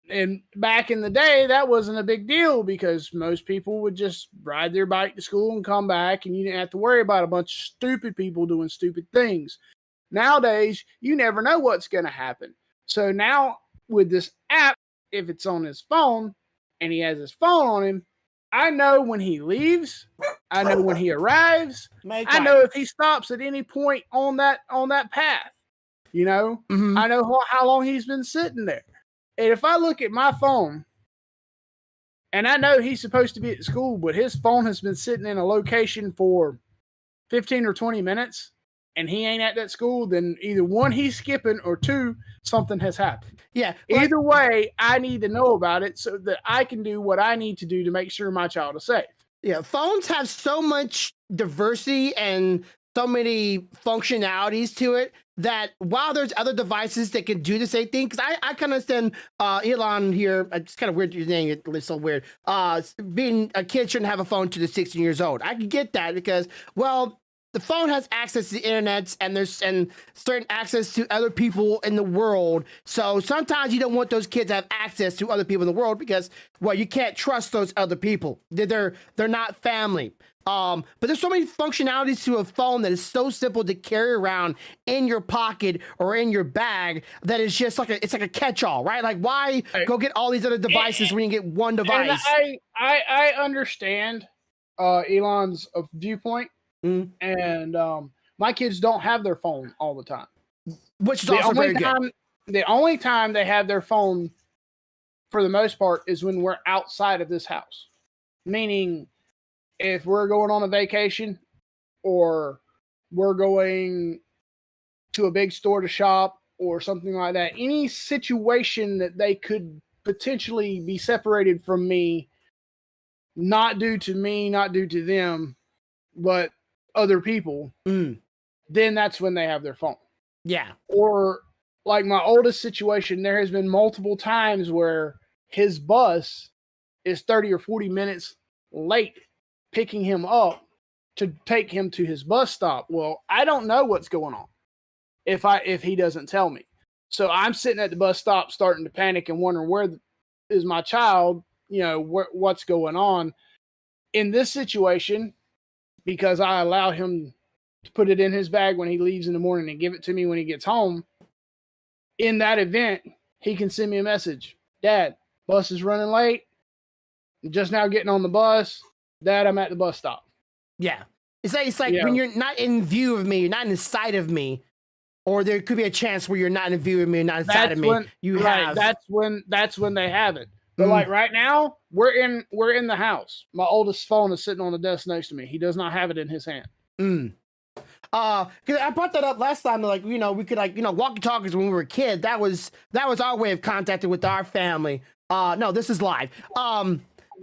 And back in the day, that wasn't a big deal because most people would just ride their bike to school and come back, and you didn't have to worry about a bunch of stupid people doing stupid things. Nowadays, you never know what's going to happen. So now with this app, if it's on his phone and he has his phone on him, I know when he leaves. I know when he arrives. I know if he stops at any point on that path. You know, I know how long he's been sitting there. And if I look at my phone and I know he's supposed to be at school, but his phone has been sitting in a location for 15 or 20 minutes and he ain't at that school, then either one, he's skipping, or 2, something has happened. Yeah. Either way, I need to know about it so that I can do what I need to do to make sure my child is safe. Yeah. Phones have so much diversity and so many functionalities to it that while there's other devices that can do the same thing, because I kind of understand Elon here, it's kind of weird your name, it's so weird. Being a kid shouldn't have a phone to the 16 years old. I can get that because, well, the phone has access to the internet and there's certain access to other people in the world. So sometimes you don't want those kids to have access to other people in the world because, well, you can't trust those other people. They're not family. But there's so many functionalities to a phone that is so simple to carry around in your pocket or in your bag that is just like it's like a catch-all, right? Like, why go get all these other devices when you can get one device? And I understand Elon's viewpoint, and my kids don't have their phone all the time, which is also very good. The only time they have their phone, for the most part, is when we're outside of this house, meaning if we're going on a vacation or we're going to a big store to shop or something like that, any situation that they could potentially be separated from me, not due to me, not due to them, but other people, then that's when they have their phone. Yeah. Or like my oldest situation, there has been multiple times where his bus is 30 or 40 minutes late picking him up to take him to his bus stop. Well, I don't know what's going on if he doesn't tell me. So I'm sitting at the bus stop starting to panic and wondering where is my child, you know, what's going on. In this situation, because I allow him to put it in his bag when he leaves in the morning and give it to me when he gets home, in that event, he can send me a message. Dad, bus is running late. I'm just now getting on the bus. Dad, I'm at the bus stop. Yeah. It's like when you're not in view of me, you're not in the sight of me, or there could be a chance where you're not in view of me, not inside of me. That's when they have it. But like right now, we're in the house. My oldest phone is sitting on the desk next to me. He does not have it in his hand. Because I brought that up last time. Like, you know, we could walkie-talkies when we were a kid. That was our way of contacting with our family. No, this is live.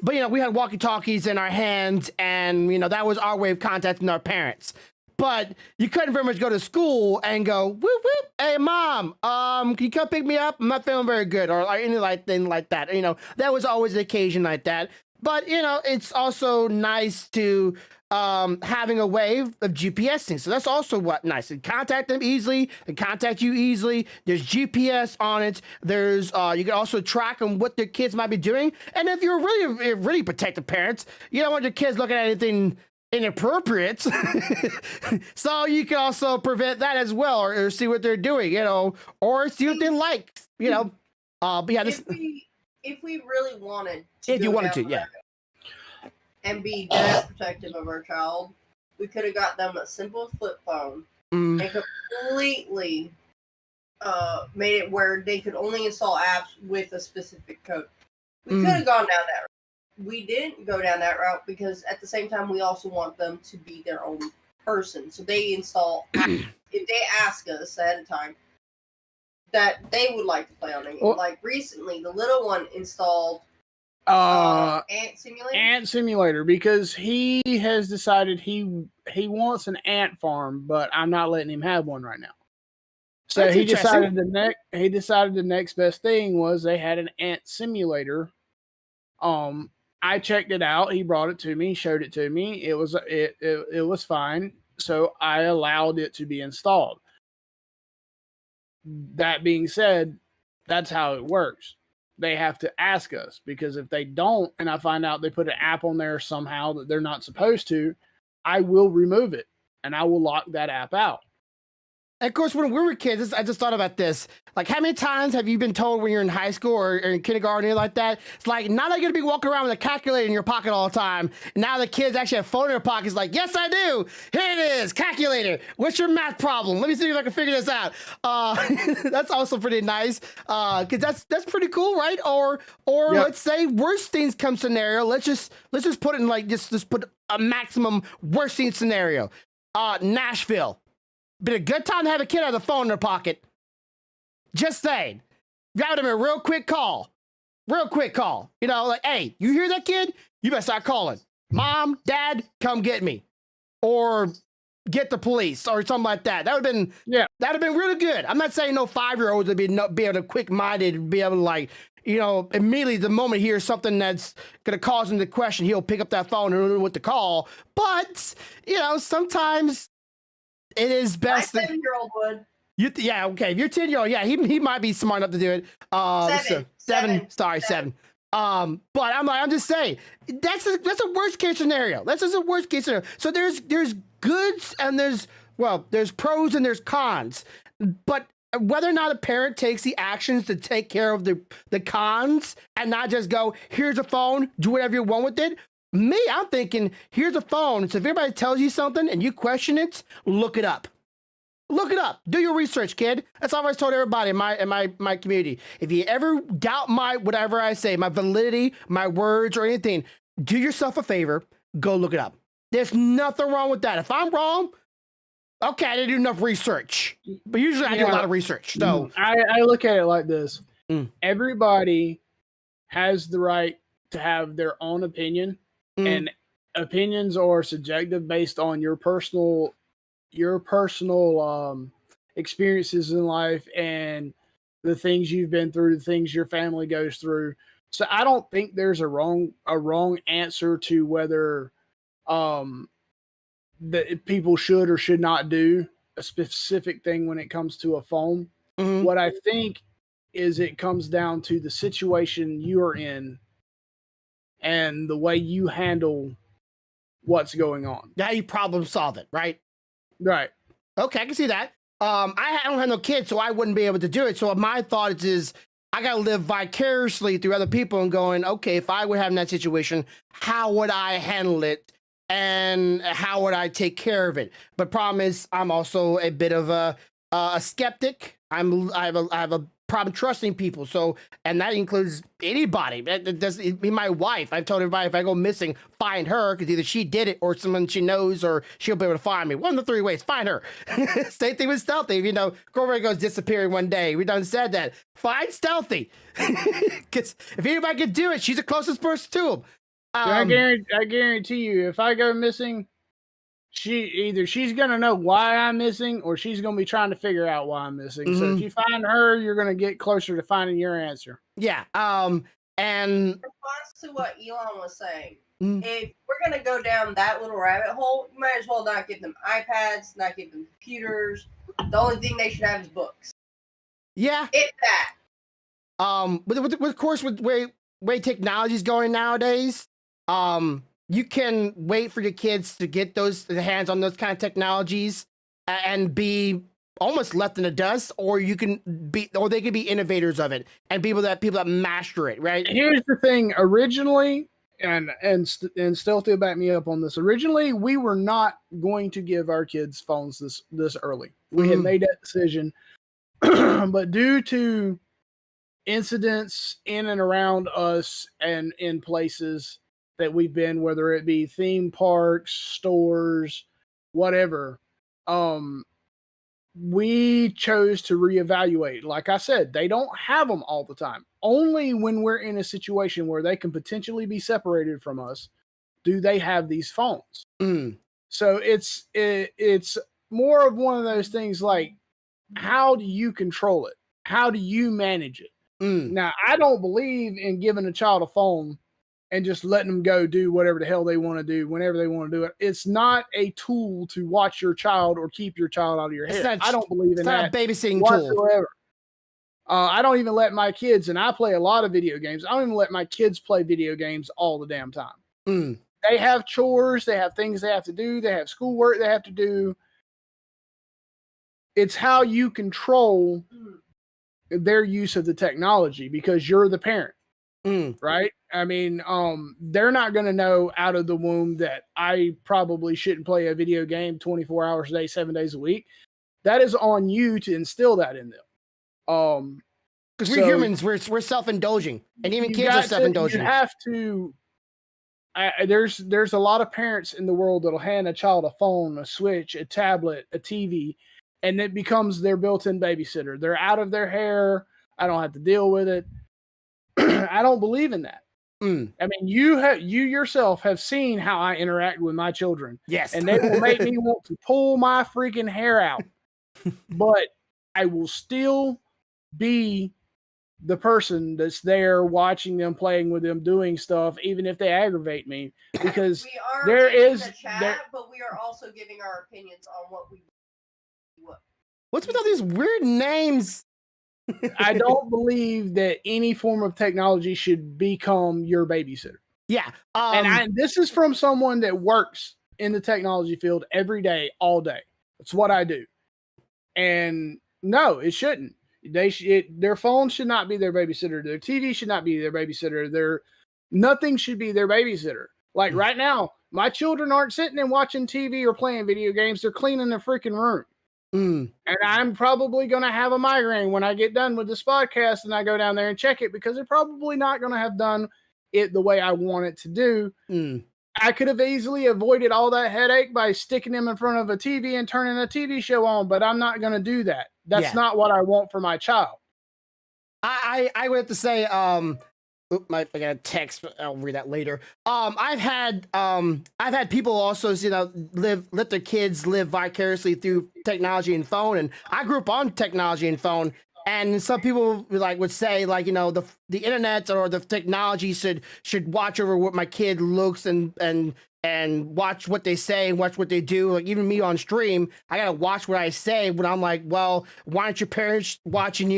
But, you know, we had walkie-talkies in our hands, and, you know, that was our way of contacting our parents. But you couldn't very much go to school and go, whoop, whoop, hey, Mom, can you come pick me up? I'm not feeling very good, or anything like that. You know, that was always an occasion like that. But, you know, it's also nice to having a way of GPSing. So that's also nice. And contact them easily and contact you easily. There's GPS on it. There's you can also track on what their kids might be doing. And if you're really protective parents, you don't want your kids looking at anything inappropriate. So you can also prevent that as well, or see what they're doing, you know, or see what they like, you know. But yeah, this, if we really wanted to, if you wanted to, yeah, and be that protective of our child, we could have got them a simple flip phone and completely made it where they could only install apps with a specific code. We could have gone down that route. We didn't go down that route because at the same time we also want them to be their own person. So they install if they ask us ahead of time that they would like to play on it. Well, like recently the little one installed Ant Simulator. Ant Simulator, because he has decided he wants an ant farm, but I'm not letting him have one right now. So That's he decided the next best thing was they had an ant simulator. I checked it out. He brought it to me, showed it to me. It was fine. So I allowed it to be installed. That being said, that's how it works. They have to ask us, because if they don't, and I find out they put an app on there somehow that they're not supposed to, I will remove it and I will lock that app out. And of course, when we were kids, I just thought about this. Like, how many times have you been told when you're in high school or in kindergarten or anything like that? It's like, now they're going to be walking around with a calculator in your pocket all the time. Now the kids actually have a phone in their pockets. Like, yes, I do. Here it is, calculator. What's your math problem? Let me see if I can figure this out. That's also pretty nice, because that's pretty cool, right? Or yep. Let's say worst things come scenario. Let's just put it in like just put a maximum worst thing scenario. Nashville. Been a good time to have a kid have a phone in their pocket. Just saying. Got him a real quick call. You know, like, hey, you hear that kid? You better start calling. Mom, Dad, come get me. Or get the police or something like that. That would have been really good. I'm not saying no 5-year-olds would be able to quick-minded, be able to, like, you know, immediately the moment he hears something that's going to cause him to question, he'll pick up that phone and know what to call. But, you know, sometimes it is best. My 7-year-old would. Yeah, okay. If you're 10-year-old, yeah, he might be smart enough to do it. Seven. But I'm just saying that's a worst case scenario. That's just a worst case scenario. So there's goods and there's pros and there's cons. But whether or not a parent takes the actions to take care of the cons and not just go, here's a phone, do whatever you want with it. Me, I'm thinking, here's a phone. So if everybody tells you something and you question it, look it up. Look it up. Do your research, kid. That's all I've always told everybody in my community. If you ever doubt whatever I say, my validity, my words, or anything, do yourself a favor. Go look it up. There's nothing wrong with that. If I'm wrong, okay, I didn't do enough research. But usually I do a lot of research. So I look at it like this. Everybody has the right to have their own opinion. And opinions are subjective based on your personal experiences in life and the things you've been through, the things your family goes through. So I don't think there's a wrong answer to whether that people should or should not do a specific thing when it comes to a phone. What I think is it comes down to the situation you are in and the way you handle what's going on. How you problem solve it, right? Right. Okay, I can see that. I don't have no kids, so I wouldn't be able to do it. So my thought is I got to live vicariously through other people and going, okay, if I would have in that situation, how would I handle it? And how would I take care of it? But problem is, I'm also a bit of a skeptic. I have a problem trusting people. So, and that includes anybody. That doesn't be my wife. I've told everybody if I go missing, find her, because either she did it or someone she knows, or she'll be able to find me. One of the 3 ways, find her. Same thing with Stealthy. You know, girlfriend goes disappearing one day. We done said that. Find Stealthy, because if anybody could do it, she's the closest person to him. I guarantee you, if I go missing, she's gonna know why I'm missing, or she's gonna be trying to figure out why I'm missing. So if you find her, you're gonna get closer to finding your answer. Yeah. And in response to what Elon was saying, if we're gonna go down that little rabbit hole, you might as well not give them iPads, not give them computers. The only thing they should have is books. Yeah. If that. With of course, with way technology's going nowadays, you can wait for your kids to get the hands on those kind of technologies and be almost left in the dust, or they can be innovators of it and people that master it, right? Here's the thing. Originally, and Stealthy will back me up on this. Originally, we were not going to give our kids phones this early. We had made that decision, but due to incidents in and around us and in places that we've been, whether it be theme parks, stores, whatever, we chose to reevaluate. Like I said, they don't have them all the time. Only when we're in a situation where they can potentially be separated from us do they have these phones. So it's more of one of those things like, how do you control it? How do you manage it? Now, I don't believe in giving a child a phone and just letting them go do whatever the hell they want to do whenever they want to do it. It's not a tool to watch your child or keep your child out of your head. I don't believe in that. It's not a babysitting whatsoever. I don't even let my kids, and I play a lot of video games, I don't even let my kids play video games all the damn time. They have chores, they have things they have to do, they have schoolwork they have to do. It's how you control their use of the technology because you're the parent. Right? I mean, they're not going to know out of the womb that I probably shouldn't play a video game 24 hours a day, 7 days a week. That is on you to instill that in them. Because we're humans, we're self-indulging, and even kids are self-indulging. You have to. There's a lot of parents in the world that'll hand a child a phone, a Switch, a tablet, a TV, and it becomes their built-in babysitter. They're out of their hair. I don't have to deal with it. I don't believe in that. I mean, you yourself have seen how I interact with my children. Yes. And they will make me want to pull my freaking hair out. But I will still be the person that's there watching them, playing with them, doing stuff, even if they aggravate me. Because there is the chat, but we are also giving our opinions on what we what. What's with all these weird names? I don't believe that any form of technology should become your babysitter. Yeah. And this is from someone that works in the technology field every day, all day. That's what I do. And no, it shouldn't. Their phone should not be their babysitter. Their TV should not be their babysitter. Nothing should be their babysitter. Like right now, my children aren't sitting and watching TV or playing video games. They're cleaning their freaking room. And I'm probably going to have a migraine when I get done with this podcast and I go down there and check it because they're probably not going to have done it the way I want it to do. I could have easily avoided all that headache by sticking them in front of a TV and turning a TV show on, but I'm not going to do that. That's not what I want for my child. I would have to say, I got a text. I'll read that later. I've had people also, let their kids live vicariously through technology and phone. And I grew up on technology and phone. And some people would say the internet or the technology should watch over what my kid looks and watch what they say and watch what they do. Like even me on stream, I gotta watch what I say. When I'm like, well, why aren't your parents watching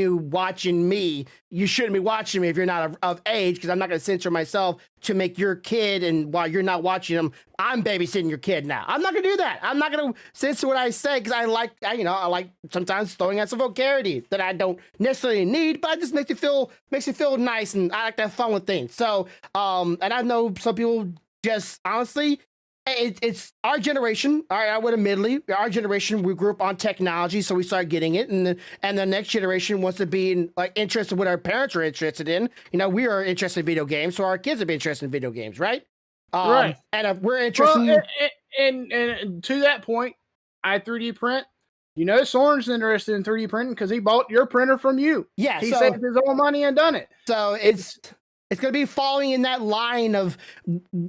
me? You shouldn't be watching me if you're not of age, because I'm not gonna censor myself to make your kid, and while you're not watching them, I'm babysitting your kid now. I'm not gonna do that. I'm not gonna censor what I say because I like sometimes throwing out some vulgarity that I don't necessarily need, but it just makes you feel nice, and I like to have fun with things. So, and I know some people. Just honestly, it's our generation. I would admittedly, our generation, we grew up on technology, so we started getting it, and the next generation wants to be interested in what our parents are interested in. We are interested in video games, so our kids will be interested in video games, right? Right. And if we're interested, and to that point, I 3D print. Soren's interested in 3D printing because he bought your printer from you. Yeah, he saved his own money and done it. So it's going to be falling in that line of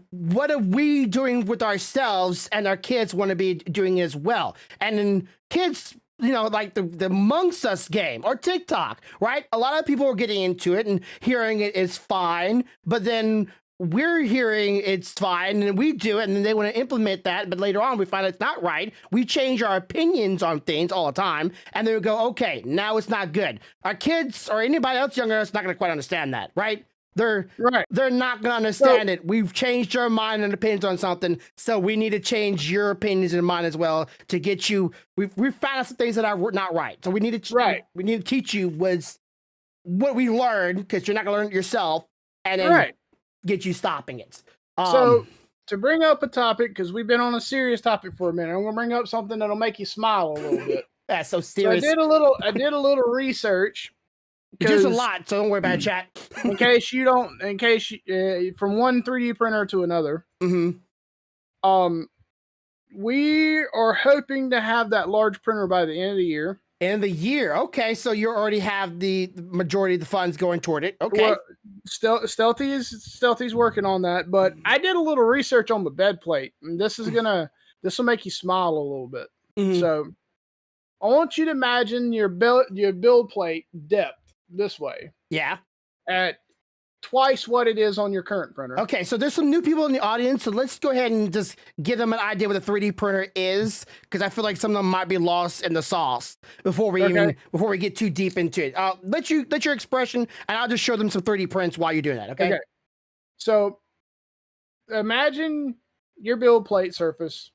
what are we doing with ourselves, and our kids want to be doing as well. And then kids, like the Amongst Us game or TikTok, right? A lot of people are getting into it and hearing it is fine, but then we're hearing it's fine and we do it, and then they want to implement that, but later on we find it's not right. We change our opinions on things all the time, and then we go, okay, now it's not good. Our kids or anybody else younger than us is not going to quite understand that, right? They're Right. they're not gonna understand it. We've changed your mind and opinions on something, so we need to change your opinions and mine as well to get you. We've found out some things that are not right, so we need to we need to teach you what we learned, because you're not gonna learn it yourself, and then get you stopping it. So to bring up a topic, because we've been on a serious topic for a minute, I'm gonna bring up something that'll make you smile a little bit. That's so serious. So I did a little research. There's a lot, so don't worry about it, chat. from one 3D printer to another. We are hoping to have that large printer by the end of the year. Okay, so you already have the majority of the funds going toward it. Okay. Well, Stealthy's working on that, but I did a little research on the bed plate, and this will make you smile a little bit. So I want you to imagine your build plate depth this way. Yeah. At twice what it is on your current printer. Okay, so there's some new people in the audience, so let's go ahead and just give them an idea what a 3D printer is, because I feel like some of them might be lost in the sauce before we get too deep into it. Let your expression, and I'll just show them some 3D prints while you're doing that. Okay. So imagine your build plate surface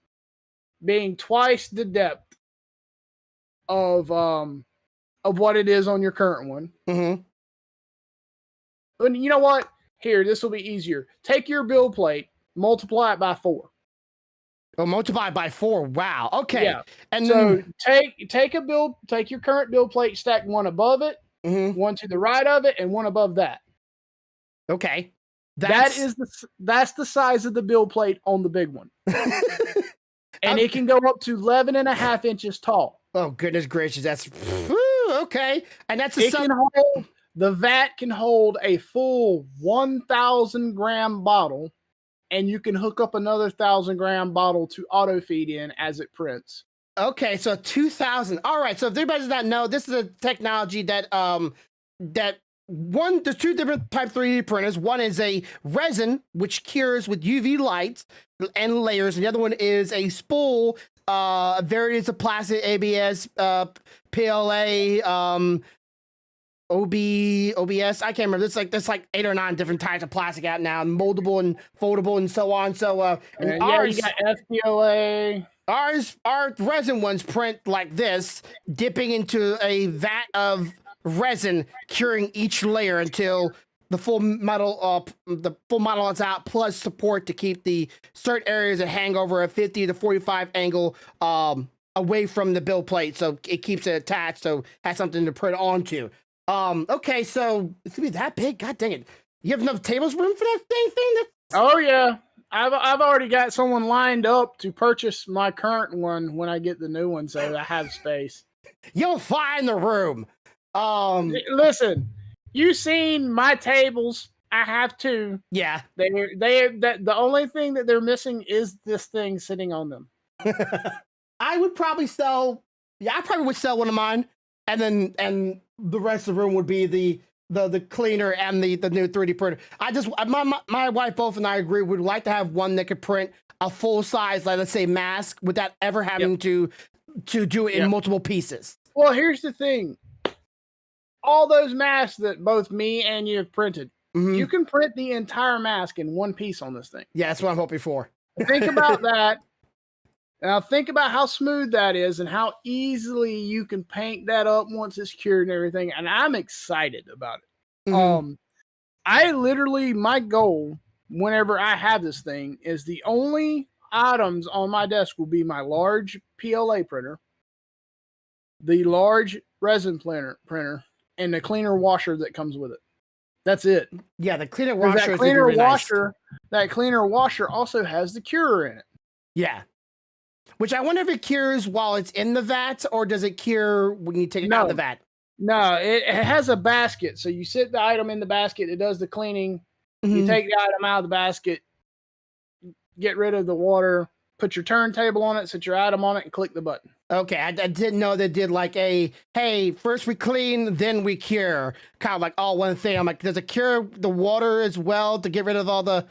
being twice the depth of what it is on your current one. And you know what? Here, this will be easier. Take your build plate, multiply it by 4. Oh, multiply by 4. Wow. Okay. Yeah. And so take your current build plate, stack one above it, one to the right of it, and one above that. Okay. That's the size of the build plate on the big one. And it can go up to 11.5 inches tall. Oh, goodness gracious. That's okay. And that's the vat can hold a full 1,000 gram bottle, and you can hook up another 1,000 gram bottle to auto feed in as it prints. Okay, so 2,000. All right. So if anybody does not know, this is a technology that there's two different type 3D printers. One is a resin, which cures with UV light and layers, and the other one is a spool, variants of plastic, ABS, PLA, OBS, I can't remember. There's like 8 or 9 different types of plastic out now, moldable and foldable and so on. So and ours, you got FPLA. Our resin ones print like this, dipping into a vat of resin, curing each layer until the full metal is out, plus support to keep the certain areas that hang over a 50 to 45 angle away from the build plate, so it keeps it attached, so it has something to print onto. Okay, so it's gonna be that big. God dang it! You have enough tables room for that thing? Oh yeah, I've already got someone lined up to purchase my current one when I get the new one, so I have space. You'll find the room. Listen, you seen my tables? I have 2. Yeah, the only thing that they're missing is this thing sitting on them. I would probably sell. Yeah, I probably would sell one of mine, and the rest of the room would be the cleaner and the new 3D printer. My wife both and I agree we'd like to have one that could print a full size, like let's say mask, without ever having to do it in multiple pieces. Well, here's the thing. All those masks that both me and you have printed, you can print the entire mask in one piece on this thing. Yeah, that's what I'm hoping for. Think about that. Now think about how smooth that is and how easily you can paint that up once it's cured and everything. And I'm excited about it. My goal whenever I have this thing is the only items on my desk will be my large PLA printer, the large resin printer, and the cleaner washer that comes with it. That's it. Yeah, the cleaner washer. That cleaner washer also has the curer in it. Yeah. Which I wonder if it cures while it's in the vat, or does it cure when you take it out of the vat? No, it has a basket. So you sit the item in the basket, it does the cleaning. You take the item out of the basket, get rid of the water, put your turntable on it, set your item on it, and click the button. Okay, I didn't know they did like hey, first we clean, then we cure. Kind of like all one thing. I'm like, does it cure the water as well to get rid of all the...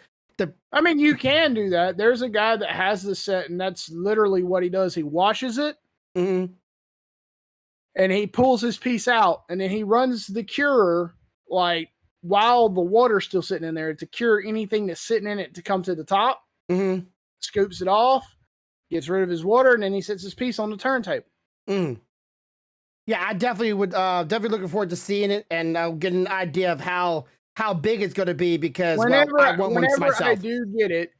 I mean, you can do that. There's a guy that has this set, and that's literally what he does. He washes it, and he pulls his piece out, and then he runs the curer like while the water's still sitting in there to cure anything that's sitting in it to come to the top. Mm-hmm. Scoops it off, gets rid of his water, and then he sets his piece on the turntable. Mm. Yeah, I definitely would. Definitely looking forward to seeing it and getting an idea of how big it's going to be because whenever I want one myself. I do get it,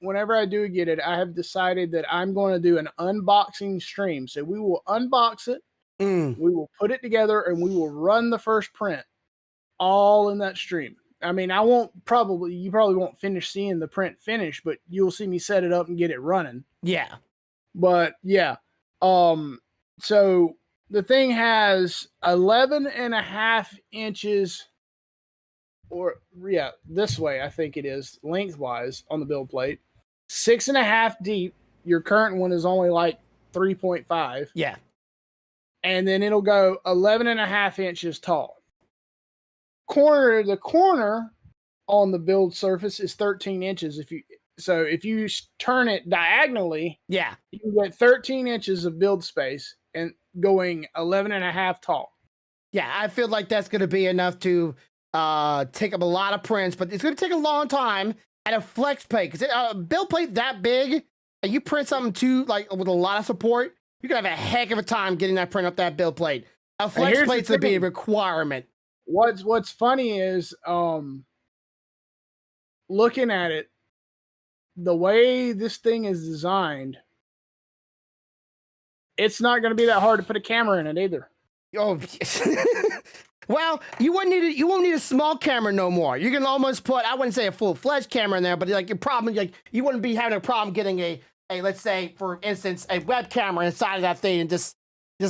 I have decided that I'm going to do an unboxing stream. So we will unbox it, we will put it together, and we will run the first print all in that stream. I mean, you probably won't finish seeing the print finish, but you'll see me set it up and get it running. Yeah. But yeah. So the thing has 11.5 inches, this way, I think it is, lengthwise on the build plate. 6.5 deep. Your current one is only like 3.5. Yeah. And then it'll go 11.5 inches tall. The corner on the build surface is 13 inches. If you turn it diagonally, you can get 13 inches of build space and going 11.5 tall. Yeah, I feel like that's going to be enough to take up a lot of prints, but it's going to take a long time at a flex plate because a build plate that big and you print something too like with a lot of support, you're going to have a heck of a time getting that print up that build plate. A flex plate's going to be a requirement. What's funny is looking at it, the way this thing is designed, it's not going to be that hard to put a camera in it either. Oh, well, you won't need a small camera no more. You can almost put, I wouldn't say a full-fledged camera in there, but like your problem, like you wouldn't be having a problem getting a let's say for instance a web camera inside of that thing and just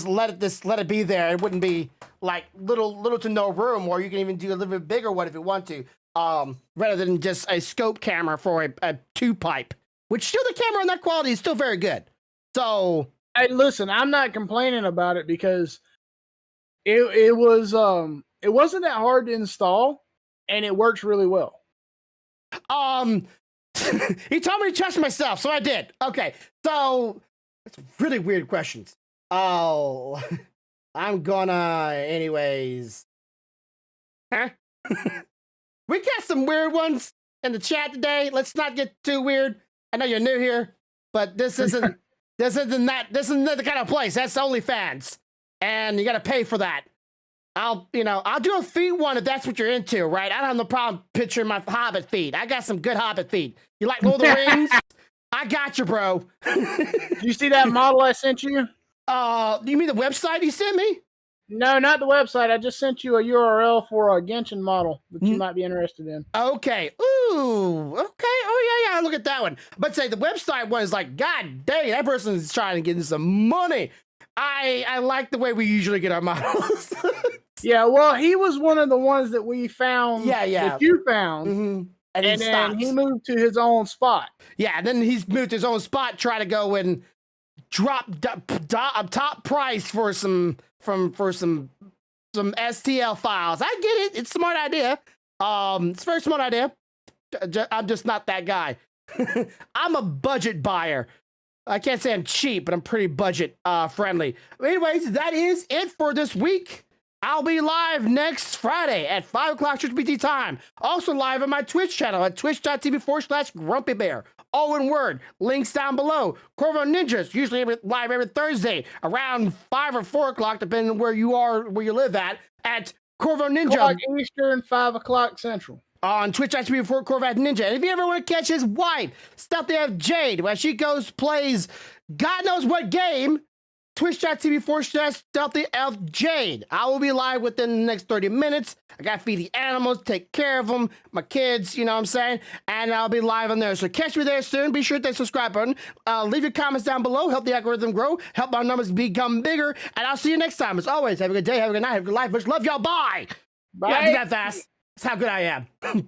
let it be there. It wouldn't be like little to no room, or you can even do a little bit bigger one if you want to. Rather than just a scope camera for a 2-pipe, which still the camera on that quality is still very good. So, hey, listen, I'm not complaining about it because it wasn't that hard to install, and it works really well. He told me to trust myself, so I did. Okay, so that's really weird questions. Oh, I'm gonna anyways. Huh? We got some weird ones in the chat today. Let's not get too weird. I know you're new here, but this isn't the kind of place. That's OnlyFans, and you got to pay for that. I'll do a feet one if that's what you're into, right? I don't have no problem picturing my Hobbit feet. I got some good Hobbit feet. You like Lord of the Rings? I got you, bro. You see that model I sent you? You mean the website you sent me? No, not the website. I just sent you a URL for a Genshin model that you might be interested in. Okay. Ooh. Okay. Oh yeah. Look at that one. But say the website one is like, God dang, that person is trying to get in some money. I like the way we usually get our models. Yeah. Well, he was one of the ones that we found. Yeah. That you found. Mm-hmm. And then he moved to his own spot. Yeah. And then he's moved to his own spot, try to go and drop top price for some STL files. I get it. It's a smart idea. It's a very smart idea. I'm just not that guy. I'm a budget buyer. I can't say I'm cheap, but I'm pretty budget friendly. Anyways, that is it for this week. I'll be live next Friday at 5 o'clock PT time. Also live on my Twitch channel at twitch.tv/grumpybear. All in word. Links down below. Corvo Ninjas, usually live every Thursday around 5 or 4 o'clock, depending on where you live at Corvo Ninja. Eastern, 5 o'clock Central. On Twitch.tv Corvette Ninja. And if you ever want to catch his wife, Stealthy F Jade, where she plays God knows what game, Twitch.tv/Stealthy F Jade. I will be live within the next 30 minutes. I got to feed the animals, take care of them, my kids, you know what I'm saying? And I'll be live on there. So catch me there soon. Be sure to hit the subscribe button. Leave your comments down below. Help the algorithm grow. Help our numbers become bigger. And I'll see you next time. As always, have a good day, have a good night, have a good life. Much love y'all. Bye. Bye. Yeah, do that fast. That's how good I am. Bye.